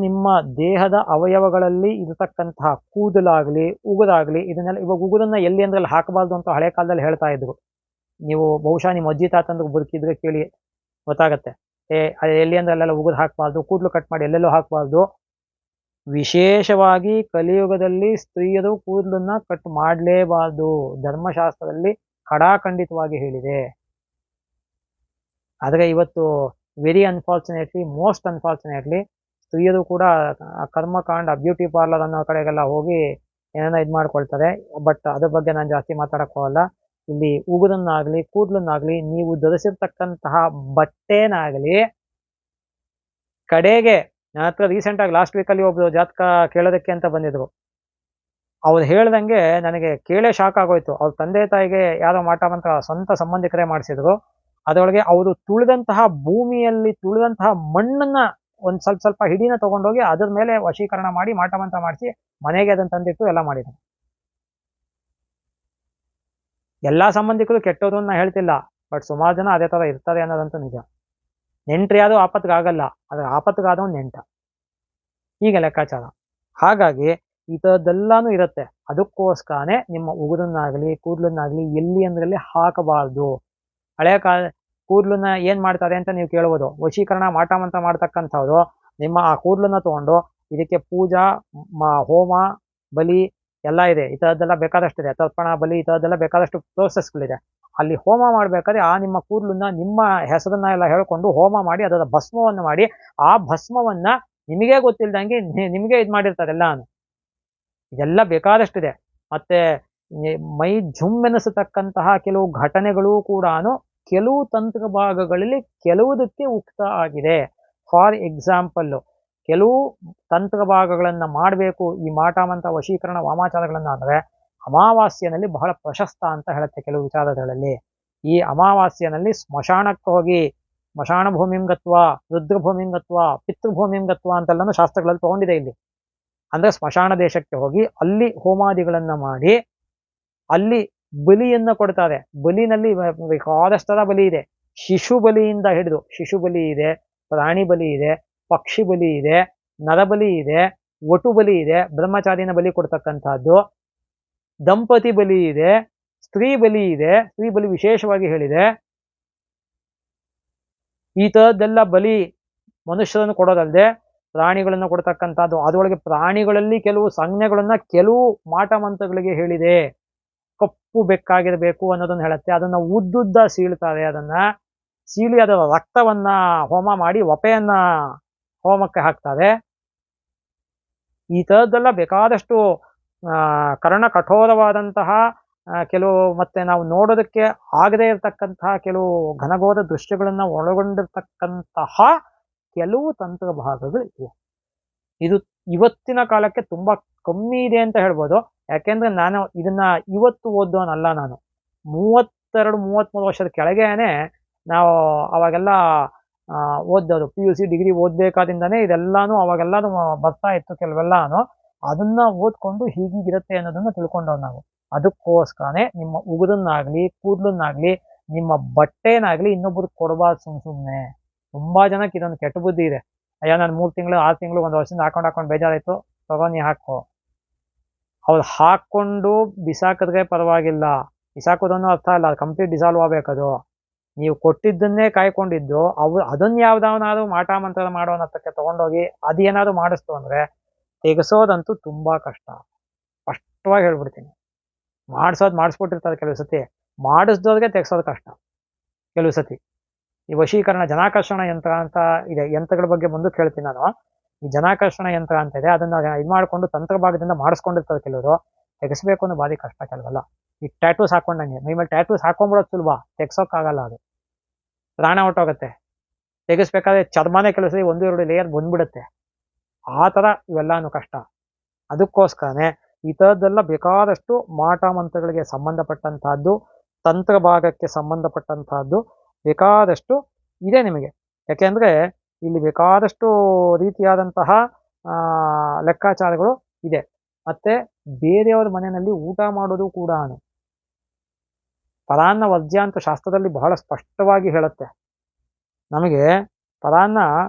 [SPEAKER 3] ನಿಮ್ಮ ದೇಹದ ಅವಯವಗಳಲ್ಲಿ ಇರತಕ್ಕಂತಹ ಕೂದಲಾಗ್ಲಿ ಉಗುರಾಗ್ಲಿ ಇದನ್ನೆಲ್ಲ, ಇವಾಗ ಉಗುರನ್ನ ಎಲ್ಲಿ ಅಂದ್ರಲ್ಲಿ ಹಾಕಬಾರ್ದು ಅಂತ ಹಳೆ ಕಾಲದಲ್ಲಿ ಹೇಳ್ತಾ ಇದ್ರು. ನೀವು ಬಹುಶಃ ನಿಮ್ಮ ಅಜ್ಜಿ ತಾತಂದ್ರೆ ಬದುಕಿದ್ರೆ ಕೇಳಿ ಗೊತ್ತಾಗತ್ತೆ. ಎಲ್ಲಿ ಅಂದ್ರೆ ಅಲ್ಲೆಲ್ಲ ಉಗುರು ಹಾಕಬಾರ್ದು, ಕೂದಲು ಕಟ್ ಮಾಡಿ ಎಲ್ಲೆಲ್ಲೂ ಹಾಕಬಾರ್ದು. ವಿಶೇಷವಾಗಿ ಕಲಿಯುಗದಲ್ಲಿ ಸ್ತ್ರೀಯರು ಕೂದಲನ್ನ ಕಟ್ ಮಾಡಲೇಬಾರ್ದು, ಧರ್ಮಶಾಸ್ತ್ರದಲ್ಲಿ ಖಡಾಖಂಡಿತವಾಗಿ ಹೇಳಿದೆ. ಆದರೆ ಇವತ್ತು ವೆರಿ ಅನ್ಫಾರ್ಚುನೇಟ್ಲಿ, ಮೋಸ್ಟ್ ಅನ್ಫಾರ್ಚುನೇಟ್ಲಿ ಸ್ತ್ರೀಯರು ಕೂಡ ಕರ್ಮಕಾಂಡ ಬ್ಯೂಟಿ ಪಾರ್ಲರ್ ಅನ್ನೋ ಕಡೆಗೆಲ್ಲ ಹೋಗಿ ಏನೇನೋ ಇದು ಮಾಡ್ಕೊಳ್ತಾರೆ. ಬಟ್ ಅದ್ರ ಬಗ್ಗೆ ನಾನು ಜಾಸ್ತಿ ಮಾತಾಡಕ್ ಹೋಗಲ್ಲ. ಇಲ್ಲಿ ಉಗುರನ್ನಾಗ್ಲಿ ಕೂದಲನ್ನಾಗ್ಲಿ ನೀವು ಧರಿಸಿರ್ತಕ್ಕಂತಹ ಬಟ್ಟೆನಾಗ್ಲಿ ಕಡೆಗೆ, ನನ್ನ ಹತ್ರ ರೀಸೆಂಟ್ ಆಗಿ ಲಾಸ್ಟ್ ವೀಕಲ್ಲಿ ಒಬ್ರು ಜಾತಕ ಕೇಳೋದಕ್ಕೆ ಅಂತ ಬಂದಿದ್ರು. ಅವ್ರು ಹೇಳ್ದಂಗೆ ನನಗೆ ಕೇಳೇ ಶಾಕ್ ಆಗೋಯ್ತು. ಅವ್ರ ತಂದೆ ತಾಯಿಗೆ ಯಾರೋ ಮಾಟ ಮಂತ್ರ ಸ್ವಂತ ಸಂಬಂಧಿಕರೇ ಮಾಡಿಸಿದ್ರು. ಅದರೊಳಗೆ ಅವರು ತುಳಿದಂತಹ ಭೂಮಿಯಲ್ಲಿ ತುಳಿದಂತಹ ಮಣ್ಣನ್ನ ಒಂದ್ ಸ್ವಲ್ಪ ಹಿಡಿನ ತಗೊಂಡೋಗಿ ಅದ್ರ ಮೇಲೆ ವಶೀಕರಣ ಮಾಡಿ ಮಾಟ ಮಂತ್ರ ಮಾಡಿಸಿ ಮನೆಗೆ ಅದನ್ನ ತಂದಿಟ್ಟು ಎಲ್ಲ ಮಾಡಿದ್ರು. ಎಲ್ಲಾ ಸಂಬಂಧಿಕರು ಕೆಟ್ಟೋದು ನಾ ಹೇಳ್ತಿಲ್ಲ, ಬಟ್ ಸುಮಾರು ಜನ ಅದೇ ತರ ಇರ್ತಾರೆ ಅನ್ನೋದಂತೂ ನಿಜ. ನೆಂಟ್ರು ಯಾವುದು ಆಪತ್ಗಾಗಲ್ಲ, ಅದ್ರ ಆಪತ್ಗಾದವ್ ನೆಂಟ, ಹೀಗೆ ಲೆಕ್ಕಾಚಾರ. ಹಾಗಾಗಿ ಈ ಥರದ್ದೆಲ್ಲಾನು ಇರುತ್ತೆ. ಅದಕ್ಕೋಸ್ಕರನೇ ನಿಮ್ಮ ಉಗುರನ್ನಾಗ್ಲಿ ಕೂದಲನ್ನಾಗ್ಲಿ ಎಲ್ಲಿ ಅಂದ್ರಲ್ಲಿ ಹಾಕಬಾರ್ದು. ಹಳೆ ಕಾಲ ಕೂದಲನ್ನ ಏನ್ ಮಾಡ್ತಾರೆ ಅಂತ ನೀವು ಕೇಳ್ಬೋದು. ವಶೀಕರಣ ಮಾಟ ಮಂತ್ರ ಮಾಡ್ತಕ್ಕಂಥವ್ರು ನಿಮ್ಮ ಆ ಕೂದಲನ್ನ ತಗೊಂಡು ಇದಕ್ಕೆ ಪೂಜಾ ಹೋಮ ಬಲಿ ಎಲ್ಲ ಇದೆ, ಈ ಥರದ್ದೆಲ್ಲ ಬೇಕಾದಷ್ಟಿದೆ, ತರ್ಪಣ ಬಲಿ ಈ ಥರದ್ದೆಲ್ಲ ಬೇಕಾದಷ್ಟು ಪ್ರೋಸೆಸ್ಗಳಿದೆ. ಅಲ್ಲಿ ಹೋಮ ಮಾಡ್ಬೇಕಾದ್ರೆ ಆ ನಿಮ್ಮ ಕೂದಲನ್ನ ನಿಮ್ಮ ಹೆಸರನ್ನ ಎಲ್ಲ ಹೇಳ್ಕೊಂಡು ಹೋಮ ಮಾಡಿ ಅದರ ಭಸ್ಮವನ್ನು ಮಾಡಿ ಆ ಭಸ್ಮವನ್ನ ನಿಮಗೆ ಗೊತ್ತಿಲ್ದಂಗೆ ನಿಮಗೆ ಇದು ಮಾಡಿರ್ತಾರೆ ಎಲ್ಲಾನು. ಇದೆಲ್ಲ ಬೇಕಾದಷ್ಟಿದೆ. ಮತ್ತೆ ಮೈ ಜುಮ್ಮೆನಿಸತಕ್ಕಂತಹ ಕೆಲವು ಘಟನೆಗಳು ಕೂಡ ಕೆಲವು ತಂತ್ರ ಭಾಗಗಳಲ್ಲಿ ಕೆಲವುದಕ್ಕೆ ಉಕ್ತ ಆಗಿದೆ. ಫಾರ್ ಎಕ್ಸಾಂಪಲ್, ಕೆಲವು ತಂತ್ರ ಭಾಗಗಳನ್ನ ಮಾಡಬೇಕು ಈ ಮಾಟ ಮಂತ್ರ ವಶೀಕರಣ ವಾಮಾಚಾರಗಳನ್ನ ಅಂದ್ರೆ ಅಮಾವಾಸ್ಯನಲ್ಲಿ ಬಹಳ ಪ್ರಶಸ್ತ ಅಂತ ಹೇಳುತ್ತೆ ಕೆಲವು ವಿಚಾರಗಳಲ್ಲಿ. ಈ ಅಮಾವಾಸ್ಯನಲ್ಲಿ ಸ್ಮಶಾನಕ್ಕೆ ಹೋಗಿ ಸ್ಮಶಾನ ಭೂಮಿಂಗತ್ವ, ರುದ್ರಭೂಮಿಂಗತ್ವ, ಪಿತೃಭೂಮಿಂಗತ್ವ ಅಂತೆಲ್ಲನೂ ಶಾಸ್ತ್ರಗಳಲ್ಲಿ ತಗೊಂಡಿದೆ ಇಲ್ಲಿ. ಅಂದ್ರೆ ಸ್ಮಶಾನ ದೇಶಕ್ಕೆ ಹೋಗಿ ಅಲ್ಲಿ ಹೋಮಾದಿಗಳನ್ನ ಮಾಡಿ ಅಲ್ಲಿ ಬಲಿಯನ್ನ ಕೊಡ್ತಾರೆ. ಬಲಿನಲ್ಲಿ ಬೇಕಾದಷ್ಟರ ಬಲಿ ಇದೆ. ಶಿಶು ಬಲಿಯಿಂದ ಹಿಡಿದು, ಶಿಶು ಬಲಿ ಇದೆ, ಪ್ರಾಣಿ ಬಲಿ ಇದೆ, ಪಕ್ಷಿ ಬಲಿ ಇದೆ, ನರಬಲಿ ಇದೆ, ಒಟು ಬಲಿ ಇದೆ, ಬ್ರಹ್ಮಚಾರಿನ ಬಲಿ ಕೊಡ್ತಕ್ಕಂಥದ್ದು, ದಂಪತಿ ಬಲಿ ಇದೆ, ಸ್ತ್ರೀ ಬಲಿ ಇದೆ. ಸ್ತ್ರೀ ಬಲಿ ವಿಶೇಷವಾಗಿ ಹೇಳಿದೆ. ಈ ಥರದ್ದೆಲ್ಲ ಬಲಿ ಮನುಷ್ಯರನ್ನು ಕೊಡೋದಲ್ಲದೆ ಪ್ರಾಣಿಗಳನ್ನು ಕೊಡ್ತಕ್ಕಂಥದ್ದು. ಅದರೊಳಗೆ ಪ್ರಾಣಿಗಳಲ್ಲಿ ಕೆಲವು ಸಂಜ್ಞೆಗಳನ್ನ ಕೆಲವು ಮಾಟ ಮಂತ್ರಗಳಿಗೆ ಹೇಳಿದೆ. ಕಪ್ಪು ಬೆಕ್ಕಾಗಿರ್ಬೇಕು ಅನ್ನೋದನ್ನ ಹೇಳುತ್ತೆ. ಅದನ್ನ ಉದ್ದುದ್ದ ಸೀಳ್ತಾರೆ, ಅದನ್ನ ಸೀಳಿ ಅದರ ರಕ್ತವನ್ನ ಹೋಮ ಮಾಡಿ ಒಪೆಯನ್ನ ಹೋಮಕ್ಕೆ ಹಾಕ್ತಾರೆ. ಈ ಥರದ್ದೆಲ್ಲ ಬೇಕಾದಷ್ಟು ಕರ್ಣ ಕಠೋರವಾದಂತಹ ಕೆಲವು, ಮತ್ತೆ ನಾವು ನೋಡೋದಕ್ಕೆ ಆಗದೇ ಇರತಕ್ಕಂತಹ ಕೆಲವು ಘನಘೋರ ದೃಶ್ಯಗಳನ್ನ ಒಳಗೊಂಡಿರ್ತಕ್ಕಂತಹ ಕೆಲವು ತಂತ್ರ ಭಾಗಗಳು ಇವೆ. ಇದು ಇವತ್ತಿನ ಕಾಲಕ್ಕೆ ತುಂಬಾ ಕಮ್ಮಿ ಇದೆ ಅಂತ ಹೇಳ್ಬೋದು. ಯಾಕೆಂದ್ರೆ ನಾನು ಇದನ್ನ ಇವತ್ತು ಓದೋನಲ್ಲ, ನಾನು 32-33 ವರ್ಷದ ಕೆಳಗೇನೆ ನಾವು ಅವಾಗೆಲ್ಲ ಓದೋದು PUC ಡಿಗ್ರಿ ಓದ್ಬೇಕಾದಿಂದನೇ ಇದೆಲ್ಲಾನು ಅವಾಗೆಲ್ಲಾನು ಬರ್ತಾ ಇತ್ತು ಕೆಲವೆಲ್ಲಾನು. ಅದನ್ನ ಓದ್ಕೊಂಡು ಹೀಗಿರುತ್ತೆ ಅನ್ನೋದನ್ನ ತಿಳ್ಕೊಂಡವ್ ನಾವು. ಅದಕ್ಕೋಸ್ಕರನೇ ನಿಮ್ಮ ಉಗುರನ್ನಾಗ್ಲಿ ಕೂದಲನ್ನಾಗ್ಲಿ ನಿಮ್ಮ ಬಟ್ಟೆನಾಗ್ಲಿ ಇನ್ನೊಬ್ರಿಗೆ ಕೊಡಬಾರ್ದು ಸುಮ್ನೆ. ತುಂಬಾ ಜನಕ್ಕೆ ಇದೊಂದು ಕೆಟ್ಟ ಬುದ್ಧಿ ಇದೆ. ಅಯ್ಯೋ ನಾನು 3 ತಿಂಗಳು 6 ತಿಂಗಳು 1 ವರ್ಷದಿಂದ ಹಾಕೊಂಡು ಬೇಜಾರಾಯ್ತು, ತಗೋ ನೀ ಹಾಕೋ. ಅವ್ರು ಹಾಕೊಂಡು ಬಿಸಾಕಿದ್ರೆ ಪರವಾಗಿಲ್ಲ, ಬಿಸಾಕೋದನ್ನು ಅರ್ಥ ಅಲ್ಲ, ಅದು ಕಂಪ್ಲೀಟ್ ಡಿಸಾಲ್ವ್ ಆಗ್ಬೇಕದು. ನೀವು ಕೊಟ್ಟಿದ್ದನ್ನೇ ಕಾಯ್ಕೊಂಡಿದ್ದು ಅದನ್ನ ಯಾವ್ದಾವನಾದ್ರು ಮಾಟ ಮಂತ್ರ ಮಾಡೋ ಅನ್ನತ್ತಕ್ಕೆ ತಗೊಂಡೋಗಿ ಅದೇನಾದ್ರು ಮಾಡಿಸ್ತು ಅಂದ್ರೆ ತೆಗೆಸೋದಂತೂ ತುಂಬಾ ಕಷ್ಟ. ಸ್ಪಷ್ಟವಾಗಿ ಹೇಳ್ಬಿಡ್ತೀನಿ. ಮಾಡಿಸ್ಬಿಟ್ಟಿರ್ತಾರೆ ಕೆಲವು ಸತಿ, ಮಾಡಿಸ್ದವ್ರಿಗೆ ತೆಗ್ಸೋದು ಕಷ್ಟ ಕೆಲವು ಸತಿ. ಈ ವಶೀಕರಣ ಜನಾಕರ್ಷಣ ಯಂತ್ರ ಅಂತ ಇದೆ, ಯಂತ್ರಗಳ ಬಗ್ಗೆ ಮುಂದಕ್ಕೆ ಹೇಳ್ತೀನಿ ನಾನು. ಈ ಜನಾಕರ್ಷಣ ಯಂತ್ರ ಅಂತ ಇದೆ, ಅದನ್ನ ಇದು ಮಾಡ್ಕೊಂಡು ತಂತ್ರ ಭಾಗದಿಂದ ಮಾಡಿಸ್ಕೊಂಡಿರ್ತಾರೆ ಕೆಲವರು. ತೆಗೆಸ್ಬೇಕು ಅಂದ್ರೆ ಭಾರಿ ಕಷ್ಟ ಕೆಲವಲ್ಲ. ಈ ಟ್ಯಾಟೂಸ್ ಹಾಕೊಂಡಂಗೆ ಮೈ ಮೇಲೆ ಟ್ಯಾಟೂಸ್ ಹಾಕೊಂಡ್ಬಿಡೋದು ಸುಲಭ, ತೆಗ್ಸೋಕ್ಕಾಗಲ್ಲ, ಅದು ಪ್ರಾಣ ಹೊಟ್ಟೋಗತ್ತೆ. ತೆಗೆಸ್ಬೇಕಾದ್ರೆ ಚರ್ಮನೇ ಕೆಲವು ಸರಿ 1-2 ಲೇಯರ್ ಬಂದ್ಬಿಡುತ್ತೆ. ಆ ಥರ ಇವೆಲ್ಲಾನು ಕಷ್ಟ. ಅದಕ್ಕೋಸ್ಕರನೇ ಈ ಥರದ್ದೆಲ್ಲ ಬೇಕಾದಷ್ಟು ಮಾಟ ಮಂತ್ರಗಳಿಗೆ ಸಂಬಂಧಪಟ್ಟಂತಹದ್ದು, ತಂತ್ರ ಭಾಗಕ್ಕೆ ಸಂಬಂಧಪಟ್ಟಂತಹದ್ದು ಬೇಕಾದಷ್ಟು ಇದೆ ನಿಮಗೆ. ಯಾಕೆಂದ್ರೆ ಇಲ್ಲಿ ಬೇಕಾದಷ್ಟು ರೀತಿಯಾದಂತಹ ಲೆಕ್ಕಾಚಾರಗಳು ಇದೆ. ಮತ್ತೆ ಬೇರೆಯವರ ಮನೆಯಲ್ಲಿ ಊಟ ಮಾಡೋದು ಕೂಡ ಪರಾನ್ನ ವರ್ಜ್ಯ ಅಂತ ಶಾಸ್ತ್ರದಲ್ಲಿ ಬಹಳ ಸ್ಪಷ್ಟವಾಗಿ ಹೇಳುತ್ತೆ. ನಮಗೆ ಪರಾನ್ನ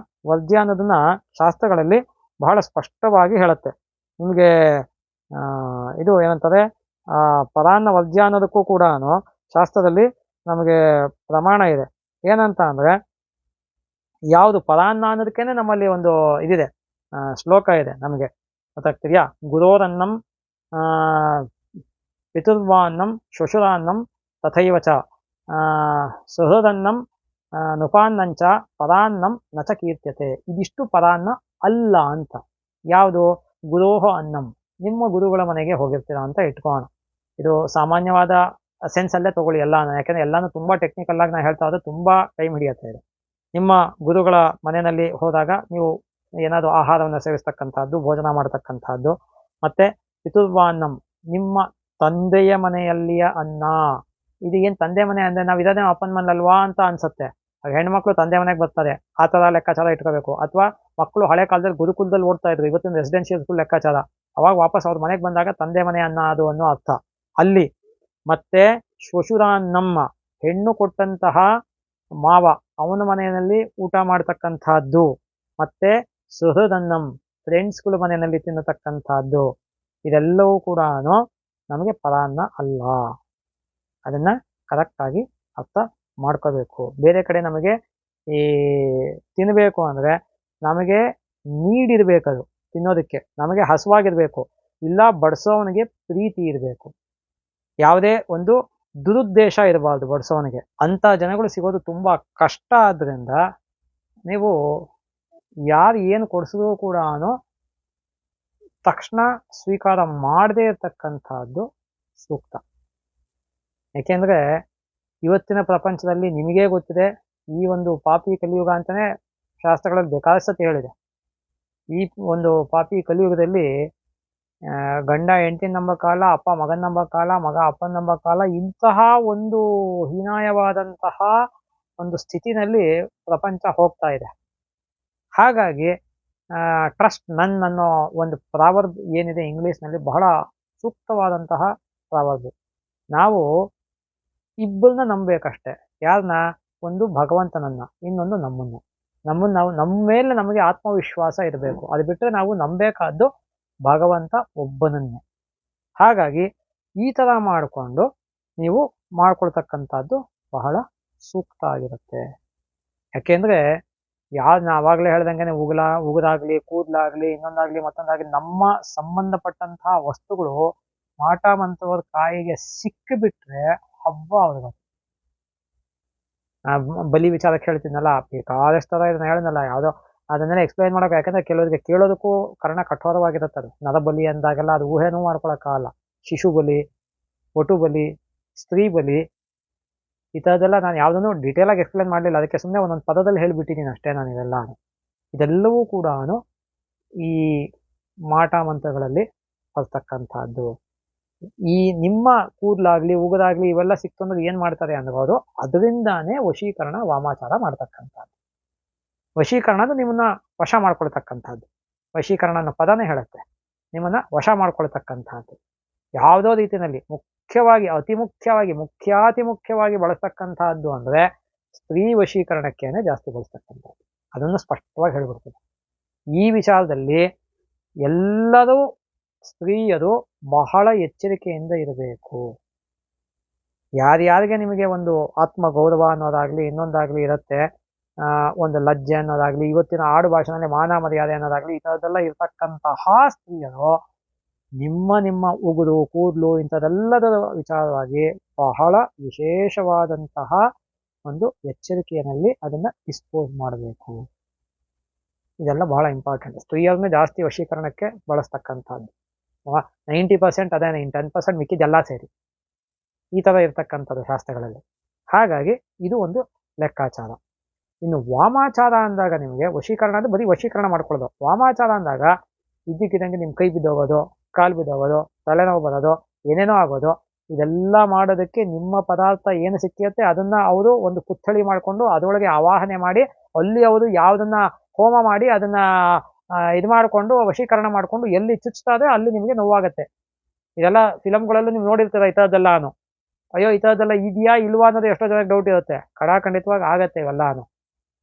[SPEAKER 3] ವರ್ಜ್ಯ ಅನ್ನೋದನ್ನ ಶಾಸ್ತ್ರಗಳಲ್ಲಿ ಬಹಳ ಸ್ಪಷ್ಟವಾಗಿ ಹೇಳುತ್ತೆ. ನಿಮಗೆ ಇದು ಏನಂತಾರೆ, ಪರಾನ್ನ ವರ್ಜ್ಯ ಅನ್ನೋದಕ್ಕೂ ಕೂಡ ಶಾಸ್ತ್ರದಲ್ಲಿ ನಮಗೆ ಪ್ರಮಾಣ ಇದೆ. ಏನಂತ ಅಂದ್ರೆ, ಯಾವುದು ಪರಾನ್ನ ಅನ್ನೋದಕ್ಕೇನೆ ನಮ್ಮಲ್ಲಿ ಒಂದು ಇದಿದೆ, ಶ್ಲೋಕ ಇದೆ ನಮಗೆ, ಗೊತ್ತಾಗ್ತಿದ್ಯಾ? ಗುರೋರನ್ನಂ ಪಿತುರ್ವಾನ್ನಂ ಶ್ವಶುರಾನ್ನಂ ತಥೈವ ಚ ಸುಹೃದನ್ನಂ ನುಪಾನ್ನಂಚ ಪರಾನ್ನಂ ನಚ ಕೀರ್ತ್ಯತೆ. ಇದಿಷ್ಟು ಪರಾನ್ನ ಅಲ್ಲ ಅಂತ. ಯಾವುದು? ಗುರೋಹ ಅನ್ನಂ, ನಿಮ್ಮ ಗುರುಗಳ ಮನೆಗೆ ಹೋಗಿರ್ತೀರ ಅಂತ ಇಟ್ಕೋಣ. ಇದು ಸಾಮಾನ್ಯವಾದ ಸೆನ್ಸ್ ಅಲ್ಲೇ ತಗೊಳ್ಳಿ ಎಲ್ಲಾನು, ಯಾಕಂದ್ರೆ ಎಲ್ಲಾನು ತುಂಬಾ ಟೆಕ್ನಿಕಲ್ ಆಗಿ ನಾನು ಹೇಳ್ತಾ ಹೋದ್ರೆ ತುಂಬಾ ಟೈಮ್ ಹಿಡಿಯುತ್ತೆ ಇದು. ನಿಮ್ಮ ಗುರುಗಳ ಮನೆಯಲ್ಲಿ ಹೋದಾಗ ನೀವು ಏನಾದ್ರು ಆಹಾರವನ್ನು ಸೇವಿಸ್ತಕ್ಕಂಥದ್ದು, ಭೋಜನ ಮಾಡತಕ್ಕಂಥದ್ದು. ಮತ್ತೆ ಪಿತುರ್ವಾನ್ನಂ, ನಿಮ್ಮ ತಂದೆಯ ಮನೆಯಲ್ಲಿಯ ಅನ್ನ. ಇದು ಏನ್ ತಂದೆ ಮನೆ ಅಂದ್ರೆ ನಾವು ಇರೋದೇ ಅಪ್ಪನ ಮನೆಯಲ್ವಾ ಅಂತ ಅನ್ಸುತ್ತೆ. ಹೆಣ್ಮಕ್ಳು ತಂದೆ ಮನೆಗೆ ಬರ್ತಾರೆ, ಆ ತರ ಲೆಕ್ಕಾಚಾರ ಇಟ್ಕೋಬೇಕು. ಅಥವಾ ಮಕ್ಕಳು ಹಳೆ ಕಾಲದಲ್ಲಿ ಗುರುಕುಲದಲ್ಲಿ ಓಡ್ತಾ ಇದ್ರು, ಇವತ್ತಿನ ರೆಸಿಡೆನ್ಷಿಯಲ್ ಸ್ಕೂಲ್ ಲೆಕ್ಕಾಚಾರ. ಅವಾಗ ವಾಪಸ್ ಅವ್ರ ಮನೆಗೆ ಬಂದಾಗ ತಂದೆ ಮನೆ ಅನ್ನ ಅದು ಅನ್ನೋ ಅರ್ಥ ಅಲ್ಲಿ. ಮತ್ತೆ ಶ್ವಶುರಾನ್ನಮ್ಮ, ಹೆಣ್ಣು ಕೊಟ್ಟಂತಹ ಮಾವ ಅವನ ಮನೆಯಲ್ಲಿ ಊಟ ಮಾಡ್ತಕ್ಕಂಥದ್ದು. ಮತ್ತೆ ಸುಹೃದನ್ನಂ, ಫ್ರೆಂಡ್ಸ್ಗಳ ಮನೆಯಲ್ಲಿ ತಿನ್ನತಕ್ಕಂಥದ್ದು. ಇದೆಲ್ಲವೂ ಕೂಡ ನಮಗೆ ಪರಾನ್ನ ಅಲ್ಲ. ಅದನ್ನ ಕರೆಕ್ಟ್ ಆಗಿ ಅರ್ಥ ಮಾಡ್ಕೋಬೇಕು. ಬೇರೆ ಕಡೆ ನಮಗೆ ಈ ತಿನ್ನಬೇಕು ಅಂದ್ರೆ ನಮಗೆ ನೀಡಿರ್ಬೇಕದು ತಿನ್ನೋದಕ್ಕೆ, ನಮಗೆ ಹಸುವಾಗಿರ್ಬೇಕು, ಇಲ್ಲ ಬಡಿಸೋವನಿಗೆ ಪ್ರೀತಿ ಇರಬೇಕು, ಯಾವುದೇ ಒಂದು ದುರುದ್ದೇಶ ಇರಬಾರ್ದು ಬಡಿಸೋವನಿಗೆ. ಅಂತ ಜನಗಳು ಸಿಗೋದು ತುಂಬಾ ಕಷ್ಟ. ಆದ್ರಿಂದ ನೀವು ಯಾರು ಏನು ಕೊಡಿಸಿದ್ರು ಕೂಡ ತಕ್ಷಣ ಸ್ವೀಕಾರ ಮಾಡದೇ ಇರತಕ್ಕಂಥದ್ದು ಸೂಕ್ತ. ಯಾಕೆಂದ್ರೆ ಇವತ್ತಿನ ಪ್ರಪಂಚದಲ್ಲಿ ನಿಮಗೇ ಗೊತ್ತಿದೆ, ಈ ಒಂದು ಪಾಪಿ ಕಲಿಯುಗ ಅಂತಾನೆ ಶಾಸ್ತ್ರಗಳಲ್ಲಿ ಬೇಕಾದಷ್ಟು ಹೇಳಿದೆ. ಈ ಒಂದು ಪಾಪಿ ಕಲಿಯುಗದಲ್ಲಿ ಗಂಡ ಹೆಂಡತಿನ ನಂಬೋ ಕಾಲ, ಅಪ್ಪ ಮಗನ ನಂಬೋ ಕಾಲ, ಮಗ ಅಪ್ಪನ ನಂಬೋ ಕಾಲ, ಇಂತಹ ಒಂದು ಹೀನಾಯವಾದಂತಹ ಒಂದು ಸ್ಥಿತಿನಲ್ಲಿ ಪ್ರಪಂಚ ಹೋಗ್ತಾ ಇದೆ. ಹಾಗಾಗಿ ಟ್ರಸ್ಟ್ ನನ್ ಅನ್ನೋ ಒಂದು ಪ್ರಾವರ್ಬ್ ಏನಿದೆ ಇಂಗ್ಲಿಷ್ನಲ್ಲಿ, ಬಹಳ ಸೂಕ್ತವಾದಂತಹ ಪ್ರಾವರ್ಬ್. ನಾವು ಇಬ್ಬರನ್ನ ನಂಬಬೇಕಷ್ಟೆ. ಯಾರನ್ನ? ಒಂದು ಭಗವಂತನನ್ನ, ಇನ್ನೊಂದು ನಮ್ಮನ್ನ ನಾವು ನಮ್ಮ ಮೇಲೆ ನಮಗೆ ಆತ್ಮವಿಶ್ವಾಸ ಇರಬೇಕು. ಅದು ಬಿಟ್ಟರೆ ನಾವು ನಂಬೇಕಾದ್ದು ಭಗವಂತ ಒಬ್ಬನನ್ನೇ. ಹಾಗಾಗಿ ಈ ತರ ಮಾಡಿಕೊಂಡು ನೀವು ಮಾಡ್ಕೊಳ್ತಕ್ಕಂಥದ್ದು ಬಹಳ ಸೂಕ್ತ ಆಗಿರುತ್ತೆ. ಯಾಕೆಂದ್ರೆ ನಾ ಅವಾಗಲೇ ಹೇಳ್ದಂಗೆ ಉಗುರಾಗ್ಲಿ ಕೂದಲಾಗ್ಲಿ ಇನ್ನೊಂದಾಗ್ಲಿ ಮತ್ತೊಂದಾಗ್ಲಿ ನಮ್ಮ ಸಂಬಂಧಪಟ್ಟಂತಹ ವಸ್ತುಗಳು ಮಾಟ ಮಂತ್ರವ್ರ ಕಾಯಿಗೆ ಸಿಕ್ಕಿಬಿಟ್ರೆ ಹಬ್ಬ ಅವ್ರಿಗೆ. ಬಲಿ ವಿಚಾರಕ್ಕೆ ಹೇಳ್ತೀನಲ್ಲ, ಬೇಕಾದಷ್ಟು ತರ ಇದನ್ನ ಹೇಳಿದ್ನಲ್ಲ, ಯಾವುದೋ ಅದನ್ನೆಲ್ಲ ಎಕ್ಸ್ಪ್ಲೈನ್ ಮಾಡೋಕೆ, ಯಾಕಂದ್ರೆ ಕೆಲವರಿಗೆ ಕೇಳೋದಕ್ಕೂ ಕರ್ಣ ಕಠೋರವಾಗಿರುತ್ತದೆ. ನರಬಲಿ ಅಂದಾಗೆಲ್ಲ ಅದು ಊಹೆನೂ ಮಾಡ್ಕೊಳಕ್ಕಾಗಲ್ಲ. ಶಿಶು ಬಲಿ, ಒಟು ಬಲಿ, ಸ್ತ್ರೀ ಬಲಿ, ಈ ಥರದ್ದೆಲ್ಲ ನಾನು ಯಾವುದನ್ನು ಡೀಟೇಲ್ ಆಗಿ ಎಕ್ಸ್ಪ್ಲೈನ್ ಮಾಡಲಿಲ್ಲ. ಅದಕ್ಕೆ ಸುಮ್ಮನೆ ಒಂದೊಂದು ಪದದಲ್ಲಿ ಹೇಳಿಬಿಟ್ಟಿದ್ದೀನಿ ಅಷ್ಟೇ ನಾನು. ಇದೆಲ್ಲವೂ ಕೂಡ ಈ ಮಾಟ ಮಂತ್ರಗಳಲ್ಲಿ ಬರ್ತಕ್ಕಂಥದ್ದು. ಈ ನಿಮ್ಮ ಕೂದಲಾಗ್ಲಿ ಉಗುರಾಗ್ಲಿ ಇವೆಲ್ಲ ಸಿಕ್ತು ಅಂದ್ರೆ ಏನ್ ಮಾಡ್ತಾರೆ ಅಂದ್ರೆ ಅವರು ಅದರಿಂದಾನೇ ವಶೀಕರಣ ವಾಮಾಚಾರ ಮಾಡ್ತಕ್ಕಂಥದ್ದು. ವಶೀಕರಣ ಅಂದ್ರೆ ನಿಮ್ಮನ್ನ ವಶ ಮಾಡ್ಕೊಳ್ತಕ್ಕಂಥದ್ದು. ವಶೀಕರಣ ಅನ್ನೋ ಪದನೇ ಹೇಳುತ್ತೆ, ನಿಮ್ಮನ್ನ ವಶ ಮಾಡ್ಕೊಳ್ತಕ್ಕಂಥದ್ದು. ಯಾವುದೋ ರೀತಿಯಲ್ಲಿ ಮುಖ್ಯವಾಗಿ ಅತಿ ಮುಖ್ಯವಾಗಿ ಮುಖ್ಯಾತಿ ಮುಖ್ಯವಾಗಿ ಬಳಸ್ತಕ್ಕಂಥದ್ದು ಅಂದ್ರೆ ಸ್ತ್ರೀ ವಶೀಕರಣಕ್ಕೇನೆ ಜಾಸ್ತಿ ಬಳಸ್ತಕ್ಕಂಥದ್ದು. ಅದನ್ನು ಸ್ಪಷ್ಟವಾಗಿ ಹೇಳ್ಬಿಡ್ತದೆ. ಈ ವಿಚಾರದಲ್ಲಿ ಎಲ್ಲರೂ ಸ್ತ್ರೀಯರು ಬಹಳ ಎಚ್ಚರಿಕೆಯಿಂದ ಇರಬೇಕು. ಯಾರ್ಯಾರಿಗೆ ನಿಮಗೆ ಒಂದು ಆತ್ಮಗೌರವ ಅನ್ನೋದಾಗ್ಲಿ ಇನ್ನೊಂದಾಗ್ಲಿ ಇರುತ್ತೆ, ಒಂದು ಲಜ್ಜೆ ಅನ್ನೋದಾಗ್ಲಿ, ಇವತ್ತಿನ ಆಡು ಭಾಷೆನಲ್ಲಿ ಮಾನ ಮರ್ಯಾದೆ ಅನ್ನೋದಾಗ್ಲಿ, ಈ ಥರದ್ದೆಲ್ಲ ಇರ್ತಕ್ಕಂತಹ ಸ್ತ್ರೀಯರು ನಿಮ್ಮ ಉಗುರು ಕೂದಲು ಇಂಥದ್ದೆಲ್ಲದರ ವಿಚಾರವಾಗಿ ಬಹಳ ವಿಶೇಷವಾದಂತಹ ಒಂದು ಎಚ್ಚರಿಕೆಯಲ್ಲಿ ಅದನ್ನ ಡಿಸ್ಪೋಸ್ ಮಾಡಬೇಕು. ಇದೆಲ್ಲ ಬಹಳ ಇಂಪಾರ್ಟೆಂಟ್. ಸ್ತ್ರೀಯರನ್ನ ಜಾಸ್ತಿ ವಶೀಕರಣಕ್ಕೆ ಬಳಸ್ತಕ್ಕಂಥದ್ದು 90% ಅದೇ, 10% ಮಿಕ್ಕಿದೆಲ್ಲ ಸೇರಿ ಈ ತರ ಇರ್ತಕ್ಕಂಥದ್ದು ಶಾಸ್ತ್ರಗಳಲ್ಲಿ. ಹಾಗಾಗಿ ಇದು ಒಂದು ಲೆಕ್ಕಾಚಾರ. ಇನ್ನು ವಾಮಾಚಾರ ಅಂದಾಗ ನಿಮಗೆ ವಶೀಕರಣ ಅಂದ್ರೆ ಬರೀ ವಶೀಕರಣ ಮಾಡ್ಕೊಳ್ಳೋದು. ವಾಮಾಚಾರ ಅಂದಾಗ ಇದ್ದಕ್ಕಿದ್ದಂಗೆ ನಿಮ್ ಕೈ ಬಿದ್ದೋಗೋದು, ಕಾಲು ಬಿದ್ದೋಗೋದು, ತಲೆನೋವು ಬರೋದು, ಏನೇನೋ ಆಗೋದು. ಇದೆಲ್ಲ ಮಾಡೋದಕ್ಕೆ ನಿಮ್ಮ ಪದಾರ್ಥ ಏನು ಸಿಕ್ಕಿರುತ್ತೆ ಅದನ್ನ ಅವರು ಒಂದು ಪುತ್ಥಳಿ ಮಾಡಿಕೊಂಡು ಅದರೊಳಗೆ ಆವಾಹನೆ ಮಾಡಿ ಅಲ್ಲಿ ಅವರು ಯಾವುದನ್ನ ಹೋಮ ಮಾಡಿ ಅದನ್ನ ಇದು ಮಾಡಿಕೊಂಡು ವಶೀಕರಣ ಮಾಡಿಕೊಂಡು ಎಲ್ಲಿ ಚುಚ್ತಾರೆ ಅಲ್ಲಿ ನಿಮಗೆ ನೋವಾಗತ್ತೆ. ಇದೆಲ್ಲ ಫಿಲಮ್ಗಳಲ್ಲೂ ನೀವು ನೋಡಿರ್ತೀರ ಈ ಥರದ್ದೆಲ್ಲಾನು. ಅಯ್ಯೋ ಈ ಥರದ್ದೆಲ್ಲ ಇದೆಯಾ ಇಲ್ವಾ ಅನ್ನೋದು ಎಷ್ಟೋ ಜನಕ್ಕೆ ಡೌಟ್ ಇರುತ್ತೆ. ಖಂಡಿತವಾಗಿ ಆಗತ್ತೆ ಇವೆಲ್ಲಾನು.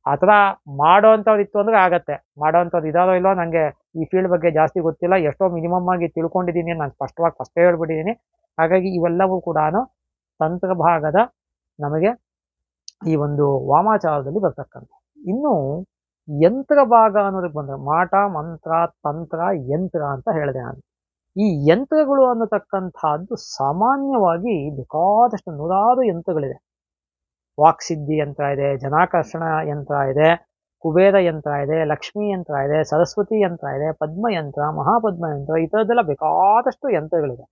[SPEAKER 3] ಆ ಥರ ಮಾಡೋವಂಥವ್ರು ಇತ್ತು ಅಂದ್ರೆ ಆಗತ್ತೆ. ಮಾಡೋವಂಥವ್ರು ಇದಾರೋ ಇಲ್ಲೋ ನನಗೆ ಈ ಫೀಲ್ಡ್ ಬಗ್ಗೆ ಜಾಸ್ತಿ ಗೊತ್ತಿಲ್ಲ, ಎಷ್ಟೋ ಮಿನಿಮಮ್ ಆಗಿ ತಿಳ್ಕೊಂಡಿದ್ದೀನಿ, ನಾನು ಸ್ಪಷ್ಟವಾಗಿ ಫಸ್ಟೇ ಹೇಳ್ಬಿಟ್ಟಿದ್ದೀನಿ. ಹಾಗಾಗಿ ಇವೆಲ್ಲವೂ ಕೂಡ ತಂತ್ರ ಭಾಗದ ನಮಗೆ ಈ ಒಂದು ವಾಮಾಚಾರದಲ್ಲಿ ಬರ್ತಕ್ಕಂಥ. ಇನ್ನು ಯಂತ್ರ ಭಾಗ ಅನ್ನೋದಕ್ಕೆ ಬಂದ್ರೆ ಮಾಟ ಮಂತ್ರ ತಂತ್ರ ಯಂತ್ರ ಅಂತ ಹೇಳಿದೆ ನಾನು. ಈ ಯಂತ್ರಗಳು ಅನ್ನತಕ್ಕಂಥದ್ದು ಸಾಮಾನ್ಯವಾಗಿ ಬೇಕಾದಷ್ಟು ನೂರಾರು ಯಂತ್ರಗಳಿದೆ. ವಾಕ್ಸಿದ್ಧಿ ಯಂತ್ರ ಇದೆ, ಜನಾಕರ್ಷಣ ಯಂತ್ರ ಇದೆ, ಕುಬೇರ ಯಂತ್ರ ಇದೆ, ಲಕ್ಷ್ಮೀ ಯಂತ್ರ ಇದೆ, ಸರಸ್ವತಿ ಯಂತ್ರ ಇದೆ, ಪದ್ಮ ಯಂತ್ರ, ಮಹಾಪದ್ಮ ಯಂತ್ರ, ಈ ಥರದ್ದೆಲ್ಲ ಬೇಕಾದಷ್ಟು ಯಂತ್ರಗಳಿದೆ.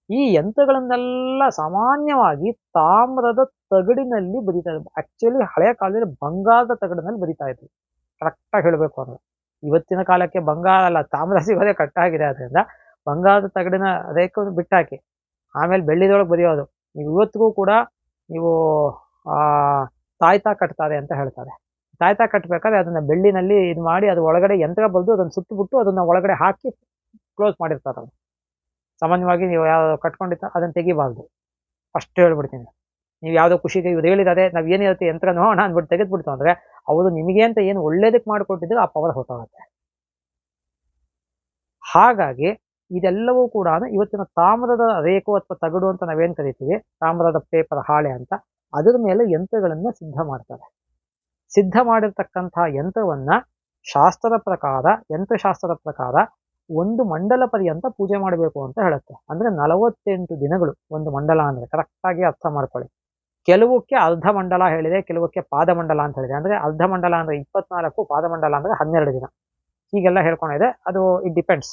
[SPEAKER 3] ಈ ಯಂತ್ರಗಳನ್ನೆಲ್ಲ ಸಾಮಾನ್ಯವಾಗಿ ತಾಮ್ರದ ತಗಡಿನಲ್ಲಿ ಬರಿತಾ ಇದ್ರು. ಆಕ್ಚುಲಿ ಹಳೆಯ ಕಾಲದಲ್ಲಿ ಬಂಗಾರದ ತಗಡಿನಲ್ಲಿ ಬರಿತಾ ಇದ್ರು. ಕರೆಕ್ಟಾಗಿ ಹೇಳಬೇಕು ಅಂದ್ರೆ ಇವತ್ತಿನ ಕಾಲಕ್ಕೆ ಬಂಗಾರ ಅಲ್ಲ ತಾಮ್ರ ಸಿಗೋದೇ ಕಟ್ಟಾಗಿದೆ. ಅದರಿಂದ ಬಂಗಾರದ ತಗಡಿನ ರೇಖೆ ಬಿಟ್ಟಾಕಿ ಆಮೇಲೆ ಬೆಳ್ಳಿದೊಳಗೆ ಬರೆಯೋದು. ನೀವು ಇವತ್ತಿಗೂ ಕೂಡ ನೀವು ತಾಯ್ತಾ ಕಟ್ತಾರೆ ಅಂತ ಹೇಳ್ತಾರೆ. ತಾಯ್ತಾ ಕಟ್ಟಬೇಕಾದ್ರೆ ಅದನ್ನ ಬೆಳ್ಳಿನಲ್ಲಿ ಇದು ಮಾಡಿ ಅದು ಒಳಗಡೆ ಯಂತ್ರ ಬರೆದು ಅದನ್ನು ಸುತ್ತಬಿಟ್ಟು ಅದನ್ನ ಒಳಗಡೆ ಹಾಕಿ ಕ್ಲೋಸ್ ಮಾಡಿರ್ತಾರೆ. ಅದು ಸಾಮಾನ್ಯವಾಗಿ ನೀವು ಯಾವ ಕಟ್ಕೊಂಡಿರ್ತ ಅದನ್ನ ತೆಗಿಬಾರ್ದು. ಅಷ್ಟು ಹೇಳ್ಬಿಡ್ತೀನಿ. ನೀವು ಯಾವುದೋ ಖುಷಿಗೆ ಇವ್ರು ಹೇಳಿದಾರೆ ನಾವು ಏನಿರುತ್ತೆ ಯಂತ್ರ ನೋಡೋಣ ಅಂದ್ಬಿಟ್ಟು ತೆಗೆದ್ಬಿಡ್ತು ಅಂದ್ರೆ ಅವರು ನಿಮಗೆ ಅಂತ ಏನು ಒಳ್ಳೇದಕ್ಕೆ ಮಾಡಿಕೊಟ್ಟಿದ್ರು ಆ ಪವರ್ ಹೊರಟೋಗುತ್ತೆ. ಹಾಗಾಗಿ ಇದೆಲ್ಲವೂ ಕೂಡ ಇವತ್ತಿನ ತಾಮ್ರದ ರೇಖು ಅಥವಾ ತಗಡು ಅಂತ ನಾವೇನ್ ಕರಿತೀವಿ, ತಾಮ್ರದ ಪೇಪರ್ ಹಾಳೆ ಅಂತ, ಅದರ ಮೇಲೆ ಯಂತ್ರಗಳನ್ನ ಸಿದ್ಧ ಮಾಡ್ತಾರೆ. ಸಿದ್ಧ ಮಾಡಿರ್ತಕ್ಕಂತಹ ಯಂತ್ರವನ್ನ ಶಾಸ್ತ್ರದ ಪ್ರಕಾರ, ಯಂತ್ರಶಾಸ್ತ್ರದ ಪ್ರಕಾರ 1 ಮಂಡಲ ಪರ್ಯಂತ ಪೂಜೆ ಮಾಡಬೇಕು ಅಂತ ಹೇಳುತ್ತೆ. ಅಂದ್ರೆ 48 ದಿನಗಳು ಒಂದು ಮಂಡಲ ಅಂದ್ರೆ. ಕರೆಕ್ಟಾಗಿ ಅರ್ಥ ಮಾಡ್ಕೊಳ್ಳಿ. ಕೆಲವಕ್ಕೆ ಅರ್ಧ ಮಂಡಲ ಹೇಳಿದೆ, ಕೆಲವಕ್ಕೆ ಪಾದಮಂಡಲ ಅಂತ ಹೇಳಿದೆ. ಅಂದ್ರೆ ಅರ್ಧ ಮಂಡಲ ಅಂದ್ರೆ 24, ಪಾದಮಂಡಲ ಅಂದ್ರೆ 12 ದಿನ. ಹೀಗೆಲ್ಲ ಹೇಳ್ಕೊಂಡಿದೆ. ಅದು ಇಟ್ ಡಿಪೆಂಡ್ಸ್,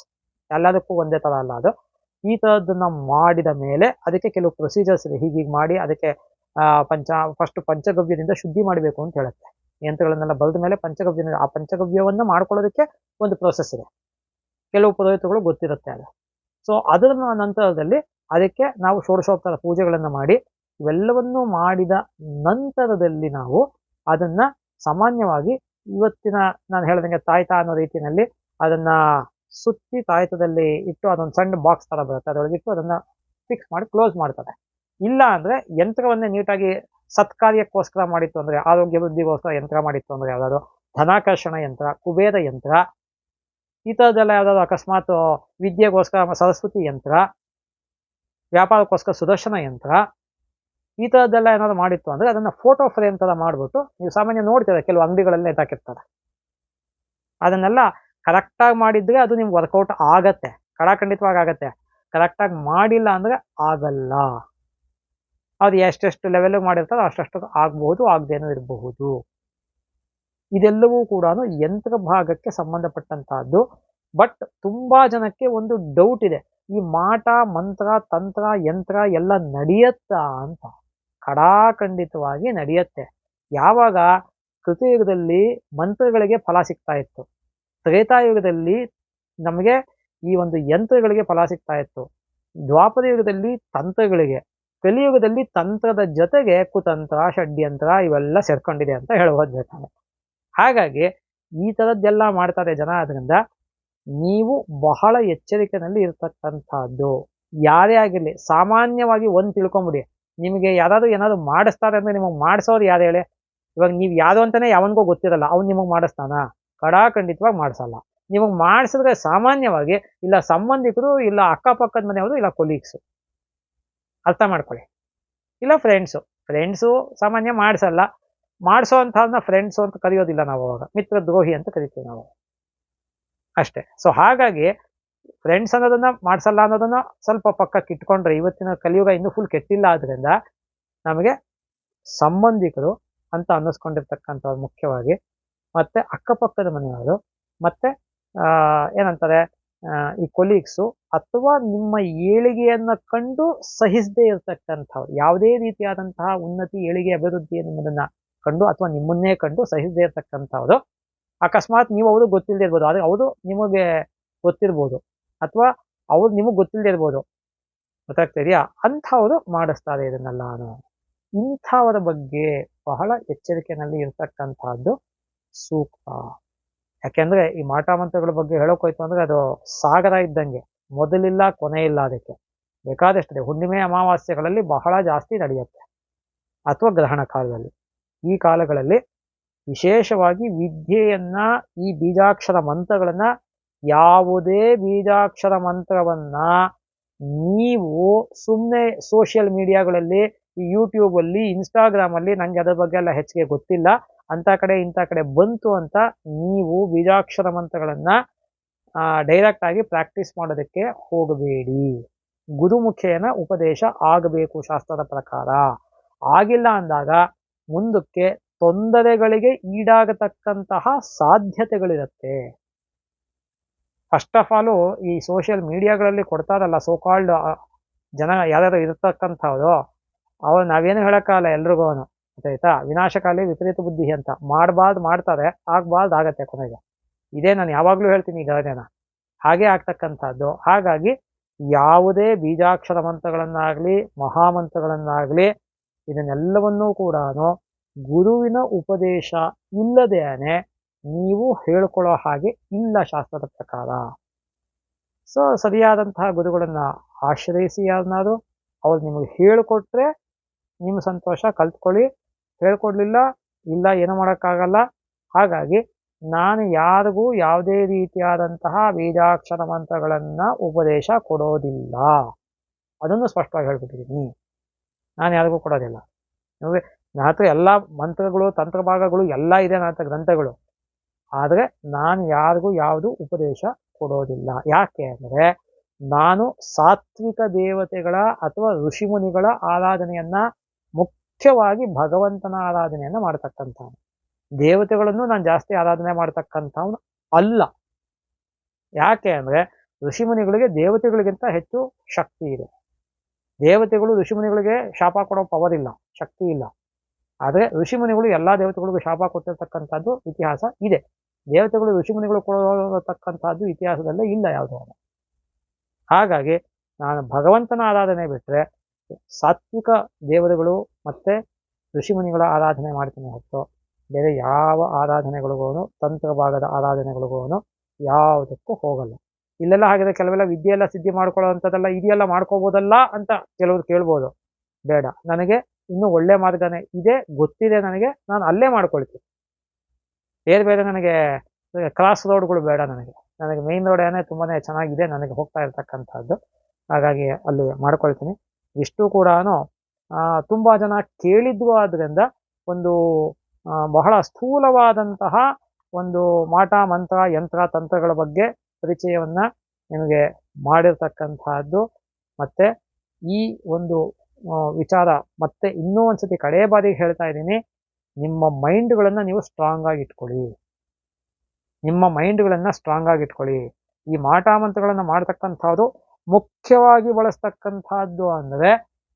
[SPEAKER 3] ಎಲ್ಲದಕ್ಕೂ ಒಂದೇ ತರ ಅಲ್ಲ ಅದು. ಈ ತರದನ್ನ ಮಾಡಿದ ಮೇಲೆ ಅದಕ್ಕೆ ಕೆಲವು ಪ್ರೊಸೀಜರ್ಸ್ ಇದೆ. ಹೀಗೀಗೆ ಮಾಡಿ ಅದಕ್ಕೆ ಫಸ್ಟ್ ಪಂಚಗವ್ಯದಿಂದ ಶುದ್ಧಿ ಮಾಡಬೇಕು ಅಂತ ಹೇಳುತ್ತೆ. ಯಂತ್ರಗಳನ್ನೆಲ್ಲ ಬರೆದ ಮೇಲೆ ಪಂಚಗವ್ಯ, ಆ ಪಂಚಗವ್ಯವನ್ನ ಮಾಡ್ಕೊಳ್ಳೋದಕ್ಕೆ ಒಂದು ಪ್ರೋಸೆಸ್ ಇದೆ. ಕೆಲವು ಪದಾರ್ಥಗಳು ಗೊತ್ತಿರುತ್ತೆ ಅದು. ಸೊ ಅದರ ನಂತರದಲ್ಲಿ ಅದಕ್ಕೆ ನಾವು ಷೋಡಶೋಪಚಾರ ಪೂಜೆಗಳನ್ನ ಮಾಡಿ ಇವೆಲ್ಲವನ್ನೂ ಮಾಡಿದ ನಂತರದಲ್ಲಿ ನಾವು ಅದನ್ನ ಸಾಮಾನ್ಯವಾಗಿ ಇವತ್ತಿನ ನಾನು ಹೇಳ್ದಂಗೆ ತಾಯ್ತಾ ಅನ್ನೋ ರೀತಿಯಲ್ಲಿ ಅದನ್ನ ಸುತ್ತಿ ತಾಯ್ತದಲ್ಲಿ ಇಟ್ಟು ಅದೊಂದು ಸಣ್ಣ ಬಾಕ್ಸ್ ತರ ಬರುತ್ತೆ, ಅದರೊಳಗಿಟ್ಟು ಅದನ್ನ ಫಿಕ್ಸ್ ಮಾಡಿ ಕ್ಲೋಸ್ ಮಾಡ್ತಾರೆ. ಇಲ್ಲ ಅಂದ್ರೆ ಯಂತ್ರವನ್ನೇ ನೀಟಾಗಿ ಸತ್ಕಾರ್ಯಕ್ಕೋಸ್ಕರ ಮಾಡಿತ್ತು ಅಂದ್ರೆ, ಆರೋಗ್ಯ ವೃದ್ಧಿಗೋಸ್ಕರ ಯಂತ್ರ ಮಾಡಿತ್ತು ಅಂದ್ರೆ ಯಾವ್ದಾದ್ರು ಧನಾಕರ್ಷಣ ಯಂತ್ರ, ಕುಬೇರ ಯಂತ್ರ, ಈ ಥರದ್ದೆಲ್ಲ ಯಾವ್ದಾದ್ರು ಅಕಸ್ಮಾತ್ ವಿದ್ಯೆಗೋಸ್ಕರ ಸರಸ್ವತಿ ಯಂತ್ರ, ವ್ಯಾಪಾರಕ್ಕೋಸ್ಕರ ಸುದರ್ಶನ ಯಂತ್ರ, ಈ ಥರದ್ದೆಲ್ಲ ಏನಾದ್ರು ಮಾಡಿತ್ತು ಅಂದ್ರೆ ಅದನ್ನ ಫೋಟೋ ಫ್ರೇಮ್ ತರ ಮಾಡ್ಬಿಟ್ಟು ನೀವು ಸಾಮಾನ್ಯ ನೋಡ್ತೀರ ಕೆಲವು ಅಂಗಡಿಗಳಲ್ಲೇ ಹಾಕಿರ್ತಾರೆ. ಅದನ್ನೆಲ್ಲ ಕರೆಕ್ಟಾಗಿ ಮಾಡಿದ್ರೆ ಅದು ನಿಮ್ಗೆ ವರ್ಕೌಟ್ ಆಗತ್ತೆ, ಖಂಡಿತವಾಗಿ ಆಗತ್ತೆ. ಕರೆಕ್ಟಾಗಿ ಮಾಡಿಲ್ಲ ಅಂದ್ರೆ ಆಗಲ್ಲ. ಅದು ಎಷ್ಟೆಷ್ಟು ಲೆವೆಲ್ ಮಾಡಿರ್ತಾರೋ ಅಷ್ಟಷ್ಟು ಆಗ್ಬಹುದು, ಆಗದೇನೂ ಇರಬಹುದು. ಇದೆಲ್ಲವೂ ಕೂಡ ಯಂತ್ರ ಭಾಗಕ್ಕೆ ಸಂಬಂಧಪಟ್ಟಂತಹದ್ದು. ಬಟ್ ತುಂಬಾ ಜನಕ್ಕೆ ಒಂದು ಡೌಟ್ ಇದೆ, ಈ ಮಾಟ ಮಂತ್ರ ತಂತ್ರ ಯಂತ್ರ ಎಲ್ಲ ನಡೆಯತ್ತಾ ಅಂತ. ಖಂಡಿತವಾಗಿ ನಡೆಯುತ್ತೆ. ಯಾವಾಗ ಕೃತಯುಗದಲ್ಲಿ ಮಂತ್ರಗಳಿಗೆ ಫಲ ಸಿಗ್ತಾ ಇತ್ತು, ತ್ರೇತಾಯುಗದಲ್ಲಿ ನಮಗೆ ಈ ಒಂದು ಯಂತ್ರಗಳಿಗೆ ಫಲ ಸಿಗ್ತಾ ಇತ್ತು, ದ್ವಾಪರ ಯುಗದಲ್ಲಿ ತಂತ್ರಗಳಿಗೆ, ಕಲಿಯುಗದಲ್ಲಿ ತಂತ್ರದ ಜೊತೆಗೆ ಕುತಂತ್ರ ಷಡ್ಯಂತ್ರ ಇವೆಲ್ಲ ಸೇರ್ಕೊಂಡಿದೆ ಅಂತ ಹೇಳ್ಬೋದು ಬೇಕಾದ್ರೆ. ಹಾಗಾಗಿ ಈ ಥರದ್ದೆಲ್ಲ ಮಾಡ್ತಾರೆ ಜನ. ಅದರಿಂದ ನೀವು ಬಹಳ ಎಚ್ಚರಿಕೆಯಲ್ಲಿ ಇರ್ತಕ್ಕಂಥದ್ದು. ಯಾರೇ ಆಗಿರಲಿ, ಸಾಮಾನ್ಯವಾಗಿ ಒಂದು ತಿಳ್ಕೊಂಬಿಡಿ, ನಿಮಗೆ ಯಾರಾದರೂ ಏನಾದ್ರು ಮಾಡಿಸ್ತಾರೆ ಅಂದರೆ ನಿಮಗೆ ಮಾಡಿಸೋರು ಯಾರು ಹೇಳಿ? ಇವಾಗ ನೀವು ಯಾರು ಅಂತಲೇ ಯಾವನಿಗೂ ಗೊತ್ತಿರಲ್ಲ, ಅವ್ನು ನಿಮಗೆ ಮಾಡಿಸ್ತಾನ? ಖಂಡಿತವಾಗಿ ಮಾಡಿಸಲ್ಲ. ನಿಮಗೆ ಮಾಡಿಸಿದ್ರೆ ಸಾಮಾನ್ಯವಾಗಿ ಇಲ್ಲ ಸಂಬಂಧಿಕರು, ಇಲ್ಲ ಅಕ್ಕಪಕ್ಕದ ಮನೆಯವರು, ಇಲ್ಲ ಕೊಲೀಗ್ಸು. ಅರ್ಥ ಮಾಡ್ಕೊಳ್ಳಿ. ಇಲ್ಲ ಫ್ರೆಂಡ್ಸು ಸಾಮಾನ್ಯ ಮಾಡಿಸಲ್ಲ. ಮಾಡಿಸೋ ಅಂಥವ್ರನ್ನ ಫ್ರೆಂಡ್ಸು ಅಂತ ಕರೆಯೋದಿಲ್ಲ ನಾವು, ಅವಾಗ ಮಿತ್ರ ದ್ರೋಹಿ ಅಂತ ಕರಿತೀವಿ ನಾವು ಅಷ್ಟೇ. ಸೊ ಹಾಗಾಗಿ ಫ್ರೆಂಡ್ಸ್ ಅನ್ನೋದನ್ನ ಮಾಡಿಸಲ್ಲ ಅನ್ನೋದನ್ನ ಸ್ವಲ್ಪ ಪಕ್ಕಕ್ಕೆ ಇಟ್ಕೊಂಡ್ರೆ, ಇವತ್ತಿನ ಕಲಿಯುಗ ಇನ್ನೂ ಫುಲ್ ಕೆಟ್ಟಿಲ್ಲ. ಆದ್ರಿಂದ ನಮಗೆ ಸಂಬಂಧಿಕರು ಅಂತ ಅನ್ನಿಸ್ಕೊಂಡಿರ್ತಕ್ಕಂಥವ್ರು ಮುಖ್ಯವಾಗಿ, ಮತ್ತೆ ಅಕ್ಕಪಕ್ಕದ ಮನೆಯವರು, ಮತ್ತೆ ಏನಂತಾರೆ ಈ ಕೊಲೀಗ್ಸು, ಅಥವಾ ನಿಮ್ಮ ಏಳಿಗೆಯನ್ನು ಕಂಡು ಸಹಿಸದೇ ಇರತಕ್ಕಂಥವ್ರು, ಯಾವುದೇ ರೀತಿಯಾದಂತಹ ಉನ್ನತಿ, ಏಳಿಗೆ, ಅಭಿವೃದ್ಧಿ ನಿಮ್ಮದನ್ನ ಕಂಡು ಅಥವಾ ನಿಮ್ಮನ್ನೇ ಕಂಡು ಸಹಿಸದೇ ಇರತಕ್ಕಂಥವ್ರು. ಅಕಸ್ಮಾತ್ ನೀವು ಅವರು ಗೊತ್ತಿಲ್ಲದೆ ಇರ್ಬೋದು, ಆದರೆ ಅವರು ನಿಮಗೆ ಗೊತ್ತಿರ್ಬೋದು, ಅಥವಾ ಅವ್ರು ನಿಮಗೆ ಗೊತ್ತಿಲ್ಲದೆ ಇರ್ಬೋದು. ಗೊತ್ತಾಗ್ತಿದೆಯಾ? ಅಂಥವರು ಮಾಡಿಸ್ತಾರೆ ಇದನ್ನೆಲ್ಲ. ಇಂಥವರ ಬಗ್ಗೆ ಬಹಳ ಎಚ್ಚರಿಕೆಯಲ್ಲಿ ಇರ್ತಕ್ಕಂಥದ್ದು ಸೂಕ್ತ. ಯಾಕೆಂದ್ರೆ ಈ ಮಾಟ ಮಂತ್ರಗಳ ಬಗ್ಗೆ ಹೇಳೋಕೋಯ್ತು ಅಂದ್ರೆ ಅದು ಸಾಗರ ಇದ್ದಂಗೆ, ಮೊದಲಿಲ್ಲ ಕೊನೆ ಇಲ್ಲ. ಅದಕ್ಕೆ ಬೇಕಾದಷ್ಟಿದೆ. ಹುಣ್ಣಿಮೆ ಅಮಾವಾಸ್ಯೆಗಳಲ್ಲಿ ಬಹಳ ಜಾಸ್ತಿ ನಡೆಯುತ್ತೆ, ಅಥವಾ ಗ್ರಹಣ ಕಾಲದಲ್ಲಿ. ಈ ಕಾಲಗಳಲ್ಲಿ ವಿಶೇಷವಾಗಿ ವಿದ್ಯೆಯನ್ನ, ಈ ಬೀಜಾಕ್ಷರ ಮಂತ್ರಗಳನ್ನ, ಯಾವುದೇ ಬೀಜಾಕ್ಷರ ಮಂತ್ರವನ್ನ ನೀವು ಸುಮ್ಮನೆ ಸೋಷಿಯಲ್ ಮೀಡಿಯಾಗಳಲ್ಲಿ, ಈ ಯೂಟ್ಯೂಬಲ್ಲಿ, ಇನ್ಸ್ಟಾಗ್ರಾಮಲ್ಲಿ, ನನಗೆ ಅದ್ರ ಬಗ್ಗೆ ಎಲ್ಲ ಹೆಚ್ಚಿಗೆ ಗೊತ್ತಿಲ್ಲ, ಅಂಥ ಕಡೆ ಇಂಥ ಕಡೆ ಬಂತು ಅಂತ ನೀವು ಬೀಜಾಕ್ಷರ ಮಂತ್ರಗಳನ್ನ ಡೈರೆಕ್ಟ್ ಆಗಿ ಪ್ರಾಕ್ಟೀಸ್ ಮಾಡೋದಕ್ಕೆ ಹೋಗಬೇಡಿ. ಗುರುಮುಖೇನ ಉಪದೇಶ ಆಗಬೇಕು ಶಾಸ್ತ್ರದ ಪ್ರಕಾರ. ಆಗಿಲ್ಲ ಅಂದಾಗ ಮುಂದಕ್ಕೆ ತೊಂದರೆಗಳಿಗೆ ಈಡಾಗತಕ್ಕಂತಹ ಸಾಧ್ಯತೆಗಳಿರುತ್ತೆ. ಫಸ್ಟ್ ಆಫ್ ಆಲು ಈ ಸೋಷಿಯಲ್ ಮೀಡಿಯಾಗಳಲ್ಲಿ ಕೊಡ್ತಾರಲ್ಲ ಸೋಕಾಲ್ಡ್ ಜನ ಯಾರ್ಯಾರು ಇರ್ತಕ್ಕಂಥವ್ರು, ಅವ್ರು ನಾವೇನು ಹೇಳೋಕ್ಕಾಗಲ್ಲ ಎಲ್ರಿಗೂ, ಗೊತ್ತಾಯ್ತಾ? ವಿನಾಶಕಾಲಿ ವಿಪರೀತ ಬುದ್ಧಿ ಅಂತ. ಮಾಡಬಾರ್ದು ಮಾಡ್ತಾರೆ, ಆಗಬಾರ್ದು ಆಗತ್ತೆ ಕೊನೆಗೆ. ಇದೇ ನಾನು ಯಾವಾಗಲೂ ಹೇಳ್ತೀನಿ ಈ ಘಟನೆನ, ಹಾಗೆ ಆಗ್ತಕ್ಕಂಥದ್ದು. ಹಾಗಾಗಿ ಯಾವುದೇ ಬೀಜಾಕ್ಷರ ಮಂತ್ರಗಳನ್ನಾಗಲಿ, ಮಹಾಮಂತ್ರಗಳನ್ನಾಗಲಿ, ಇದನ್ನೆಲ್ಲವನ್ನೂ ಕೂಡ ಗುರುವಿನ ಉಪದೇಶ ಇಲ್ಲದೇನೆ ನೀವು ಹೇಳ್ಕೊಳ್ಳೋ ಹಾಗೆ ಇಲ್ಲ ಶಾಸ್ತ್ರದ ಪ್ರಕಾರ. ಸೊ ಸರಿಯಾದಂತಹ ಗುರುಗಳನ್ನ ಆಶ್ರಯಿಸಿ. ಯಾರನ್ನಾದ್ರು ಅವ್ರು ನಿಮಗೆ ಹೇಳಿಕೊಟ್ರೆ ನಿಮ್ಮ ಸಂತೋಷ, ಕಲ್ತ್ಕೊಳ್ಳಿ. ಹೇಳ್ಕೊಡ್ಲಿಲ್ಲ, ಇಲ್ಲ, ಏನೂ ಮಾಡೋಕ್ಕಾಗಲ್ಲ. ಹಾಗಾಗಿ ನಾನು ಯಾರಿಗೂ ಯಾವುದೇ ರೀತಿಯಾದಂತಹ ಬೀಜಾಕ್ಷರ ಮಂತ್ರಗಳನ್ನ ಉಪದೇಶ ಕೊಡೋದಿಲ್ಲ. ಅದನ್ನು ಸ್ಪಷ್ಟವಾಗಿ ಹೇಳ್ಬಿಟ್ಟಿದ್ದೀನಿ. ನಾನು ಯಾರಿಗೂ ಕೊಡೋದಿಲ್ಲ. ನಿಮಗೆ ನನ್ನ ಹತ್ರ ಎಲ್ಲ ಮಂತ್ರಗಳು, ತಂತ್ರಭಾಗಗಳು ಎಲ್ಲ ಇದೆ ನನ್ನ ಹತ್ರ, ಗ್ರಂಥಗಳು. ಆದರೆ ನಾನು ಯಾರಿಗೂ ಯಾವುದು ಉಪದೇಶ ಕೊಡೋದಿಲ್ಲ. ಯಾಕೆ ಅಂದರೆ ನಾನು ಸಾತ್ವಿಕ ದೇವತೆಗಳ ಅಥವಾ ಋಷಿಮುನಿಗಳ ಆರಾಧನೆಯನ್ನ, ಮುಖ್ಯವಾಗಿ ಭಗವಂತನ ಆರಾಧನೆಯನ್ನ ಮಾಡ್ತಕ್ಕಂಥವನು. ದೇವತೆಗಳನ್ನು ನಾನು ಜಾಸ್ತಿ ಆರಾಧನೆ ಮಾಡ್ತಕ್ಕಂಥವನು ಅಲ್ಲ. ಯಾಕೆ ಅಂದರೆ ಋಷಿಮುನಿಗಳಿಗೆ ದೇವತೆಗಳಿಗಿಂತ ಹೆಚ್ಚು ಶಕ್ತಿ ಇದೆ. ದೇವತೆಗಳು ಋಷಿಮುನಿಗಳಿಗೆ ಶಾಪ ಕೊಡೋ ಪವರ್ ಇಲ್ಲ, ಶಕ್ತಿ ಇಲ್ಲ. ಆದರೆ ಋಷಿಮುನಿಗಳು ಎಲ್ಲ ದೇವತೆಗಳಿಗೂ ಶಾಪ ಕೊಟ್ಟಿರ್ತಕ್ಕಂಥದ್ದು ಇತಿಹಾಸ ಇದೆ. ದೇವತೆಗಳು ಋಷಿಮುನಿಗಳು ಕೊಡತಕ್ಕಂಥದ್ದು ಇತಿಹಾಸದಲ್ಲೇ ಇಲ್ಲ ಯಾವುದೋ. ಹಾಗಾಗಿ ನಾನು ಭಗವಂತನ ಆರಾಧನೆ ಬಿಟ್ಟರೆ ಸಾತ್ವಿಕ ದೇವತೆಗಳು ಮತ್ತು ಋಷಿಮುನಿಗಳ ಆರಾಧನೆ ಮಾಡ್ತೀನಿ ಹೊರತು ಬೇರೆ ಯಾವ ಆರಾಧನೆಗಳಿಗೂ, ತಂತ್ರಭಾಗದ ಆರಾಧನೆಗಳಿಗೂ ಯಾವುದಕ್ಕೂ ಹೋಗಲ್ಲ. ಇಲ್ಲೆಲ್ಲ ಹಾಗಿದ್ರೆ ಕೆಲವೆಲ್ಲ ವಿದ್ಯೆಯೆಲ್ಲ ಸಿದ್ಧಿ ಮಾಡ್ಕೊಳ್ಳೋ ಅಂಥದ್ದೆಲ್ಲ ಇದೆಯೆಲ್ಲ ಮಾಡ್ಕೋಬೋದಲ್ಲ ಅಂತ ಕೆಲವರು ಕೇಳ್ಬೋದು. ಬೇಡ, ನನಗೆ ಇನ್ನೂ ಒಳ್ಳೆ ಮಾರ್ಗನೇ ಇದೆ, ಗೊತ್ತಿದೆ ನನಗೆ, ನಾನು ಅಲ್ಲೇ ಮಾಡ್ಕೊಳ್ತೀನಿ. ಬೇರೆ ನನಗೆ ಕ್ರಾಸ್ ರೋಡ್ಗಳು ಬೇಡ. ನನಗೆ ಮೇನ್ ರೋಡ್ ಏನೇ ತುಂಬಾ ಚೆನ್ನಾಗಿದೆ ನನಗೆ ಹೋಗ್ತಾ ಇರ್ತಕ್ಕಂಥದ್ದು. ಹಾಗಾಗಿ ಅಲ್ಲಿ ಮಾಡ್ಕೊಳ್ತೀನಿ. ಇಷ್ಟು ಕೂಡ ತುಂಬ ಜನ ಕೇಳಿದ್ವು. ಆದ್ದರಿಂದ ಒಂದು ಬಹಳ ಸ್ಥೂಲವಾದಂತಹ ಒಂದು ಮಾಟ ಮಂತ್ರ, ಯಂತ್ರ, ತಂತ್ರಗಳ ಬಗ್ಗೆ ಪರಿಚಯವನ್ನ ನಿಮಗೆ ಮಾಡಿರ್ತಕ್ಕಂಥದ್ದು. ಮತ್ತೆ ಈ ಒಂದು ವಿಚಾರ ಮತ್ತೆ ಇನ್ನೂ ಒಂದ್ಸತಿ ಕಡೇ ಬಾರಿಗೆ ಹೇಳ್ತಾ ಇದ್ದೀನಿ, ನಿಮ್ಮ ಮೈಂಡ್ಗಳನ್ನು ನೀವು ಸ್ಟ್ರಾಂಗ್ ಆಗಿ ಇಟ್ಕೊಳ್ಳಿ. ನಿಮ್ಮ ಮೈಂಡ್ಗಳನ್ನು ಸ್ಟ್ರಾಂಗ್ ಆಗಿ ಇಟ್ಕೊಳ್ಳಿ. ಈ ಮಾಟ ಮಂತ್ರಗಳನ್ನು ಮಾಡ್ತಕ್ಕಂಥದ್ದು ಮುಖ್ಯವಾಗಿ ಬಳಸ್ತಕ್ಕಂಥದ್ದು ಅಂದರೆ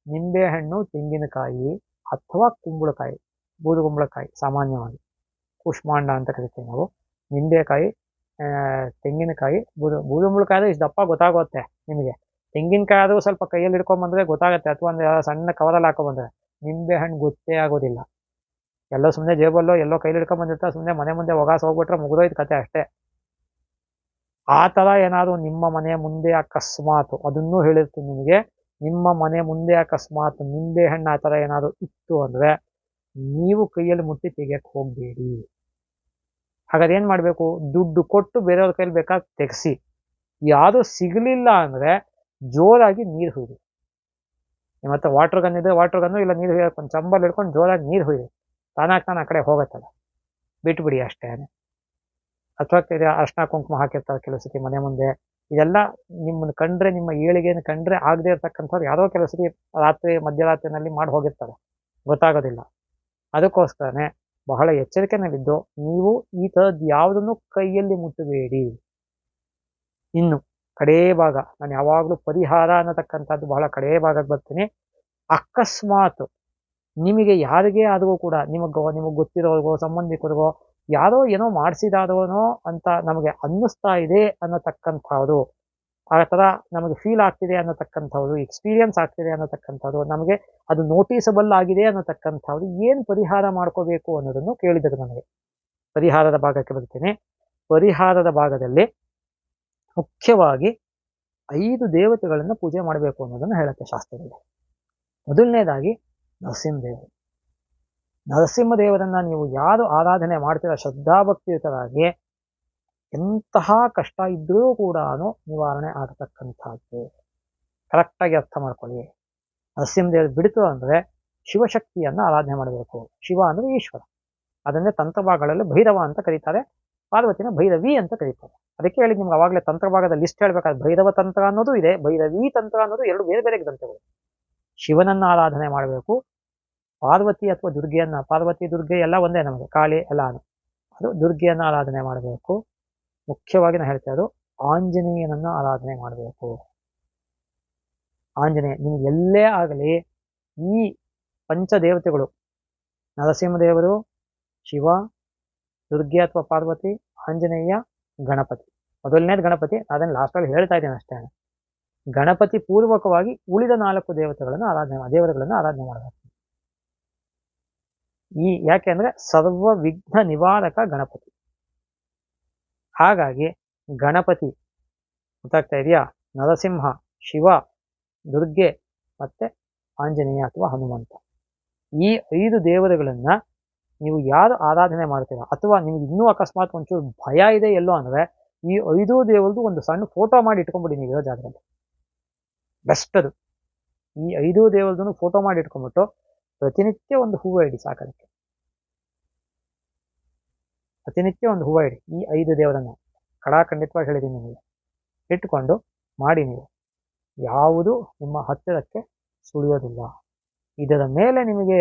[SPEAKER 3] ನಿಂಬೆಹಣ್ಣು, ತೆಂಗಿನಕಾಯಿ ಅಥವಾ ಕುಂಬಳಕಾಯಿ, ಬೂದುಗುಂಬಳಕಾಯಿ, ಸಾಮಾನ್ಯವಾಗಿ ಕುಷ್ಮಾಂಡ ಅಂತ ಕರಿತೀವಿ ನಾವು. ನಿಂಬೆಕಾಯಿ, ತೆಂಗಿನಕಾಯಿ, ಬೂದುಗುಂಬಳಕಾಯಿ ಆದರೆ ಇಷ್ಟು ದಪ್ಪ ಗೊತ್ತಾಗುತ್ತೆ ನಿಮಗೆ. ತೆಂಗಿನಕಾಯಿ ಆದರೂ ಸ್ವಲ್ಪ ಕೈಯಲ್ಲಿ ಹಿಡ್ಕೊಂಬಂದ್ರೆ ಗೊತ್ತಾಗುತ್ತೆ, ಅಥವಾ ಒಂದು ಸಣ್ಣ ಕವರಲ್ಲಿ ಹಾಕೊಂಬಂದ್ರೆ. ನಿಂಬೆಹಣ್ಣು ಗೊತ್ತೇ ಆಗೋದಿಲ್ಲ. ಎಲ್ಲೋ ಸುಮ್ಮನೆ ಜೇಬಲ್ಲೋ ಎಲ್ಲೋ ಕೈಲಿ ಹಿಡ್ಕೊಂಡ್ ಬಂದಿರ್ತಾರೆ, ಸುಮ್ಮನೆ ಮನೆ ಮುಂದೆ ಒಗಾಸ ಹೋಗ್ಬಿಟ್ರೆ ಮುಗಿದೋಯ್ತು ಕತೆ ಅಷ್ಟೇ. ಆ ಥರ ಏನಾದರೂ ನಿಮ್ಮ ಮನೆ ಮುಂದೆ ಅಕಸ್ಮಾತ್, ಅದನ್ನೂ ಹೇಳಿರ್ತೀನಿ ನಿಮಗೆ, ನಿಮ್ಮ ಮನೆ ಮುಂದೆ ಅಕಸ್ಮಾತ್ ನಿಂಬೆ ಹಣ್ಣು ಆ ಥರ ಏನಾದರೂ ಇತ್ತು ಅಂದರೆ ನೀವು ಕೈಯಲ್ಲಿ ಮುಟ್ಟಿ ತೆಗಿಯಕ್ಕೆ ಹೋಗಬೇಡಿ. ಹಾಗಾದ್ರೆ ಏನು ಮಾಡಬೇಕು? ದುಡ್ಡು ಕೊಟ್ಟು ಬೇರೆಯವ್ರ ಕೈಲಿ ಬೇಕಾದ್ರೆ ತೆಗೆಸಿ. ಯಾವುದು ಸಿಗಲಿಲ್ಲ ಅಂದರೆ ಜೋರಾಗಿ ನೀರು ಹುಯ್ದು. ನಿಮ್ಮ ಹತ್ರ ವಾಟರ್ ಗನ್ ಇದೆ, ವಾಟರ್ ಗನ್ನು ಇಲ್ಲ ನೀರು ಹುಯ್ಯಕ್ಕೆ ಒಂದು ಚಂಬಲ್ ಹಿಡ್ಕೊಂಡು ಜೋರಾಗಿ ನೀರು ಹುಯ್ದು, ತಾನಾಗಿ ಆ ಕಡೆ ಹೋಗತ್ತಲ್ಲ, ಬಿಟ್ಬಿಡಿ ಅಷ್ಟೇ. ಅಥವಾ ಅರ್ಶಿನ ಕುಂಕುಮ ಹಾಕಿರ್ತಾರೆ ಕೆಲವು ಸತಿ ಮನೆ ಮುಂದೆ. ಇದೆಲ್ಲ ನಿಮ್ಮನ್ನು ಕಂಡ್ರೆ, ನಿಮ್ಮ ಏಳಿಗೆಯನ್ನು ಕಂಡ್ರೆ ಆಗದೆ ಇರ್ತಕ್ಕಂಥವ್ರು ಯಾರೋ ಕೆಲವು ಸತಿ ರಾತ್ರಿ ಮಧ್ಯರಾತ್ರಿನಲ್ಲಿ ಮಾಡಿ ಹೋಗಿರ್ತಾರೆ, ಗೊತ್ತಾಗೋದಿಲ್ಲ. ಅದಕ್ಕೋಸ್ಕರನೇ ಬಹಳ ಎಚ್ಚರಿಕೆನಲ್ಲಿದ್ದು ನೀವು ಈ ಥರದ್ದು ಯಾವುದನ್ನು ಕೈಯಲ್ಲಿ ಮುಟ್ಟಬೇಡಿ. ಇನ್ನು ಕಡೇ ಭಾಗ, ನಾನು ಯಾವಾಗಲೂ ಪರಿಹಾರ ಅನ್ನತಕ್ಕಂಥದ್ದು ಬಹಳ ಕಡೇ ಭಾಗಕ್ಕೆ ಬರ್ತೀನಿ. ಅಕಸ್ಮಾತ್ ನಿಮಗೆ ಯಾರಿಗೇ ಆದರೂ ಕೂಡ, ನಿಮಗೆ ಗೊತ್ತಿರೋರಿಗೋ ಸಂಬಂಧಿಕರಿಗೋ ಯಾರೋ ಏನೋ ಮಾಡಿಸಿದಾರೋನೋ ಅಂತ ನಮಗೆ ಅನ್ನಿಸ್ತಾ ಇದೆ ಅನ್ನತಕ್ಕಂಥವ್ರು, ಆ ಥರ ನಮಗೆ ಫೀಲ್ ಆಗ್ತಿದೆ ಅನ್ನತಕ್ಕಂಥವ್ರು, ಎಕ್ಸ್ಪೀರಿಯನ್ಸ್ ಆಗ್ತಿದೆ ಅನ್ನತಕ್ಕಂಥವ್ರು, ನಮಗೆ ಅದು ನೋಟಿಸಬಲ್ ಆಗಿದೆ ಅನ್ನತಕ್ಕಂಥವ್ರು ಏನು ಪರಿಹಾರ ಮಾಡ್ಕೋಬೇಕು ಅನ್ನೋದನ್ನು ಕೇಳಿದರು ನನಗೆ. ಪರಿಹಾರದ ಭಾಗಕ್ಕೆ ಬರ್ತೀನಿ. ಪರಿಹಾರದ ಭಾಗದಲ್ಲಿ ಮುಖ್ಯವಾಗಿ 5 ದೇವತೆಗಳನ್ನು ಪೂಜೆ ಮಾಡಬೇಕು ಅನ್ನೋದನ್ನು ಹೇಳುತ್ತೆ ಶಾಸ್ತ್ರದಲ್ಲಿ. ಮೊದಲನೇದಾಗಿ ನರಸಿಂಹದೇವರು. ನರಸಿಂಹದೇವರನ್ನ ನೀವು ಯಾರು ಆರಾಧನೆ ಮಾಡ್ತೀರ ಶ್ರದ್ಧಾಭಕ್ತಿಯುತರಾಗಿ, ಎಂತಹ ಕಷ್ಟ ಇದ್ದರೂ ಕೂಡ ನಿವಾರಣೆ ಆಗತಕ್ಕಂಥದ್ದು. ಕರೆಕ್ಟಾಗಿ ಅರ್ಥ ಮಾಡ್ಕೊಳ್ಳಿ. ನರಸಿಂಹದೇವರು ಬಿಡಿತು ಅಂದರೆ ಶಿವಶಕ್ತಿಯನ್ನು ಆರಾಧನೆ ಮಾಡಬೇಕು. ಶಿವ ಅಂದರೆ ಈಶ್ವರ, ಅದನ್ನೇ ತಂತ್ರಭಾಗಗಳಲ್ಲಿ ಭೈರವ ಅಂತ ಕರೀತಾರೆ, ಪಾರ್ವತಿನ ಭೈರವಿ ಅಂತ ಕರೀತಾರೆ. ಅದಕ್ಕೆ ಹೇಳಿ ನಿಮ್ಗೆ ಅವಾಗಲೇ ತಂತ್ರಭಾಗದ ಲಿಸ್ಟ್ ಹೇಳ್ಬೇಕಾದ್ರೆ ಭೈರವ ತಂತ್ರ ಅನ್ನೋದು ಇದೆ, ಭೈರವಿ ತಂತ್ರ ಅನ್ನೋದು 2 ಬೇರೆ ಬೇರೆ ಗ್ರಂಥಗಳು. ಶಿವನನ್ನು ಆರಾಧನೆ ಮಾಡಬೇಕು. ಪಾರ್ವತಿ ಅಥವಾ ದುರ್ಗೆಯನ್ನ, ಪಾರ್ವತಿ ದುರ್ಗೆ ಎಲ್ಲ ಒಂದೇ ನಮಗೆ, ಕಾಳಿ ಎಲ್ಲ ಅದು ದುರ್ಗೆಯನ್ನು ಆರಾಧನೆ ಮಾಡಬೇಕು. ಮುಖ್ಯವಾಗಿ ನಾನು ಹೇಳ್ತಾ ಇರೋದು ಆಂಜನೇಯನನ್ನು ಆರಾಧನೆ ಮಾಡಬೇಕು. ಆಂಜನೇಯ ನಿಮ್ಗೆ ಎಲ್ಲೇ ಆಗಲಿ ಈ ಪಂಚದೇವತೆಗಳು ನರಸಿಂಹದೇವರು, ಶಿವ, ದುರ್ಗೆ ಅಥವಾ ಪಾರ್ವತಿ, ಆಂಜನೇಯ, ಗಣಪತಿ. ಮೊದಲನೇದು ಗಣಪತಿ, ಅದನ್ನು ಲಾಸ್ಟಲ್ಲಿ ಹೇಳ್ತಾ ಇದ್ದೀನಿ ಅಷ್ಟೇ. ಗಣಪತಿ ಪೂರ್ವಕವಾಗಿ ಉಳಿದ 4 ದೇವತೆಗಳನ್ನು ದೇವರುಗಳನ್ನು ಆರಾಧನೆ ಮಾಡಬೇಕು. ಯಾಕೆ ಅಂದರೆ ಸರ್ವ ವಿಘ್ನ ನಿವಾರಕ ಗಣಪತಿ. ಹಾಗಾಗಿ ಗಣಪತಿ ಗೊತ್ತಾಗ್ತಾ ಇದೆಯಾ? ನರಸಿಂಹ, ಶಿವ, ದುರ್ಗೆ ಮತ್ತೆ ಆಂಜನೇಯ ಅಥವಾ ಹನುಮಂತ, ಈ 5 ದೇವರುಗಳನ್ನ ನೀವು ಯಾರು ಆರಾಧನೆ ಮಾಡ್ತೀರ, ಅಥವಾ ನಿಮ್ಗೆ ಇನ್ನೂ ಅಕಸ್ಮಾತ್ ಒಂಚೂರು ಭಯ ಇದೆ ಎಲ್ಲೋ ಅಂದರೆ ಈ 5 ದೇವರದ್ದು ಒಂದು ಸಣ್ಣ ಫೋಟೋ ಮಾಡಿ ಇಟ್ಕೊಂಡ್ಬಿಡಿ ನೀವು ಇರೋ ಜಾಗದಲ್ಲಿ. ಬೆಸ್ಟ್ ಅದು. ಈ 5 ದೇವರದನ್ನು ಫೋಟೋ ಮಾಡಿ ಇಟ್ಕೊಂಡ್ಬಿಟ್ಟು ಪ್ರತಿನಿತ್ಯ ಒಂದು ಹೂವು ಇಡಿ ಸಾಕದಕ್ಕೆ. ಪ್ರತಿನಿತ್ಯ ಒಂದು ಹೂವು ಇಡಿ. ಈ 5 ದೇವರನ್ನು ಖಂಡಿತವಾಗಿ ಹೇಳಿದ್ದೀನಿ ನಿಮಗೆ, ಇಟ್ಟುಕೊಂಡು ಮಾಡಿ. ನೀವು ಯಾವುದು ನಿಮ್ಮ ಹತ್ತಿರಕ್ಕೆ ಸುಳಿಯೋದಿಲ್ಲ. ಇದರ ಮೇಲೆ ನಿಮಗೆ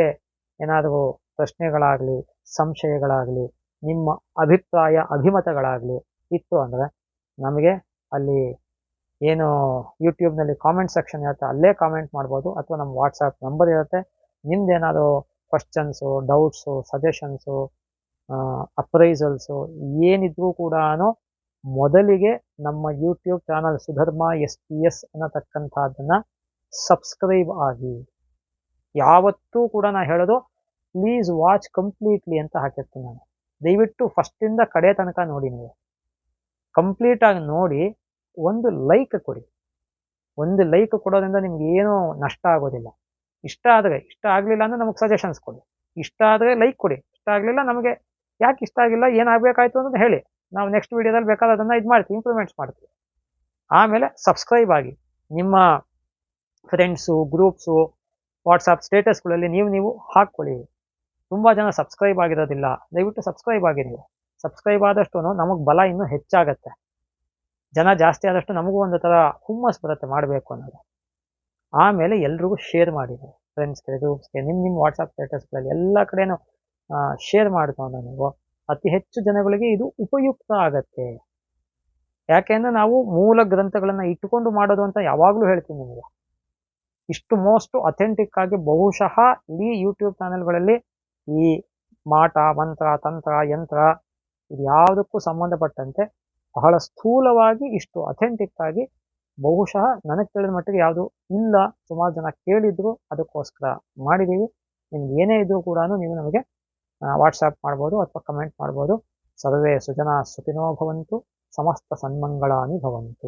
[SPEAKER 3] ಏನಾದರೂ ಪ್ರಶ್ನೆಗಳಾಗಲಿ, ಸಂಶಯಗಳಾಗಲಿ, ನಿಮ್ಮ ಅಭಿಪ್ರಾಯ ಅಭಿಮತಗಳಾಗಲಿ ಇತ್ತು ಅಂದರೆ ನಮಗೆ ಅಲ್ಲಿ ಏನು ಯೂಟ್ಯೂಬ್ನಲ್ಲಿ ಕಾಮೆಂಟ್ ಸೆಕ್ಷನ್ ಇರುತ್ತೆ, ಅಲ್ಲೇ ಕಾಮೆಂಟ್ ಮಾಡ್ಬೋದು, ಅಥವಾ ನಮ್ಮ ವಾಟ್ಸಪ್ ನಂಬರ್ ಇರುತ್ತೆ. ನಿಮ್ದೇನಾದರೂ ಕ್ವಶನ್ಸು, ಡೌಟ್ಸು, ಸಜೆಷನ್ಸು, ಅಪ್ರೈಸಲ್ಸು ಏನಿದ್ರೂ ಕೂಡ ಮೊದಲಿಗೆ ನಮ್ಮ ಯೂಟ್ಯೂಬ್ ಚಾನಲ್ ಸುಧರ್ಮ SPS ಅನ್ನತಕ್ಕಂಥದ್ದನ್ನು ಸಬ್ಸ್ಕ್ರೈಬ್ ಆಗಿ. ಯಾವತ್ತೂ ಕೂಡ ನಾನು ಹೇಳೋದು ಪ್ಲೀಸ್ ವಾಚ್ ಕಂಪ್ಲೀಟ್ಲಿ ಅಂತ ಹಾಕಿರ್ತೀನಿ ನಾನು. ದಯವಿಟ್ಟು ಫಸ್ಟಿಂದ ಕಡೆ ತನಕ ನೋಡಿ. ನೀವು ಕಂಪ್ಲೀಟಾಗಿ ನೋಡಿ ಒಂದು ಲೈಕ್ ಕೊಡಿ. ಒಂದು ಲೈಕ್ ಕೊಡೋದ್ರಿಂದ ನಿಮ್ಗೆ ಏನೂ ನಷ್ಟ ಆಗೋದಿಲ್ಲ. ಇಷ್ಟ ಆಗಲಿಲ್ಲ ಅಂದರೆ ನಮಗೆ ಸಜೆಷನ್ಸ್ ಕೊಡಿ. ಇಷ್ಟ ಆದರೆ ಲೈಕ್ ಕೊಡಿ, ಇಷ್ಟ ಆಗಲಿಲ್ಲ ನಮಗೆ ಯಾಕೆ ಇಷ್ಟ ಆಗಿಲ್ಲ, ಏನಾಗಬೇಕಾಯ್ತು ಅನ್ನೋದು ಹೇಳಿ. ನಾವು ನೆಕ್ಸ್ಟ್ ವೀಡಿಯೋದಲ್ಲಿ ಬೇಕಾದ್ರೆ ಅದನ್ನು ಮಾಡ್ತೀವಿ, ಇಂಪ್ರೂವ್ಮೆಂಟ್ಸ್ ಮಾಡ್ತೀವಿ. ಆಮೇಲೆ ಸಬ್ಸ್ಕ್ರೈಬ್ ಆಗಿ. ನಿಮ್ಮ ಫ್ರೆಂಡ್ಸು, ಗ್ರೂಪ್ಸು, ವಾಟ್ಸಪ್ ಸ್ಟೇಟಸ್ಗಳಲ್ಲಿ ನೀವು ಹಾಕ್ಕೊಳ್ಳಿ. ತುಂಬ ಜನ ಸಬ್ಸ್ಕ್ರೈಬ್ ಆಗಿರೋದಿಲ್ಲ, ದಯವಿಟ್ಟು ಸಬ್ಸ್ಕ್ರೈಬ್ ಆಗಿ. ನೀವು ಸಬ್ಸ್ಕ್ರೈಬ್ ಆದಷ್ಟು ನಮಗೆ ಬಲ ಇನ್ನೂ ಹೆಚ್ಚಾಗತ್ತೆ. ಜನ ಜಾಸ್ತಿ ಆದಷ್ಟು ನಮಗೂ ಒಂದು ಥರ ಹುಮ್ಮಸ್ ಬರುತ್ತೆ ಮಾಡಬೇಕು ಅನ್ನೋದು. ಆಮೇಲೆ ಎಲ್ರಿಗೂ ಶೇರ್ ಮಾಡಿ, ಫ್ರೆಂಡ್ಸ್ಗೆ, ಗ್ರೂಪ್ಸ್ಗೆ, ನಿಮ್ಮ ವಾಟ್ಸಪ್ ಸ್ಟೇಟಸ್ಗಳಲ್ಲಿ ಎಲ್ಲ ಕಡೆನೂ ಶೇರ್ ಮಾಡ್ಕೊಂಡು ನೀವು ಅತಿ ಹೆಚ್ಚು ಜನಗಳಿಗೆ ಇದು ಉಪಯುಕ್ತ ಆಗತ್ತೆ. ಯಾಕೆಂದರೆ ನಾವು ಮೂಲ ಗ್ರಂಥಗಳನ್ನು ಇಟ್ಟುಕೊಂಡು ಮಾಡೋದು ಅಂತ ಯಾವಾಗಲೂ ಹೇಳ್ತೀನಿ ನಿಮಗೆ. ಇಷ್ಟು ಮೋಸ್ಟ್ ಅಥೆಂಟಿಕ್ ಆಗಿ ಬಹುಶಃ ಇಡೀ ಯೂಟ್ಯೂಬ್ ಚಾನೆಲ್ಗಳಲ್ಲಿ ಈ ಮಾಟ, ಮಂತ್ರ, ತಂತ್ರ, ಯಂತ್ರ ಇದು ಯಾವುದಕ್ಕೂ ಸಂಬಂಧಪಟ್ಟಂತೆ ಬಹಳ ಸ್ಥೂಲವಾಗಿ ಇಷ್ಟು ಅಥೆಂಟಿಕ್ ಆಗಿ ಬಹುಶಃ ನನಗೆ ತಿಳಿದ ಮಟ್ಟಿಗೆ ಯಾವುದು ಇಲ್ಲ. ಸುಮಾರು ಜನ ಕೇಳಿದ್ರು, ಅದಕ್ಕೋಸ್ಕರ ಮಾಡಿದ್ದೀವಿ. ನಿಮ್ಗೆ ಏನೇ ಇದ್ರೂ ಕೂಡ ನೀವು ನಮಗೆ ವಾಟ್ಸಾಪ್ ಮಾಡ್ಬೋದು ಅಥವಾ ಕಮೆಂಟ್ ಮಾಡ್ಬೋದು. ಸರ್ವೇ ಸುಜನಾ ಸುಖಿನೋ ಭವಂತು, ಸಮಸ್ತ ಸನ್ಮಂಗಳಾನಿ ಭವಂತು.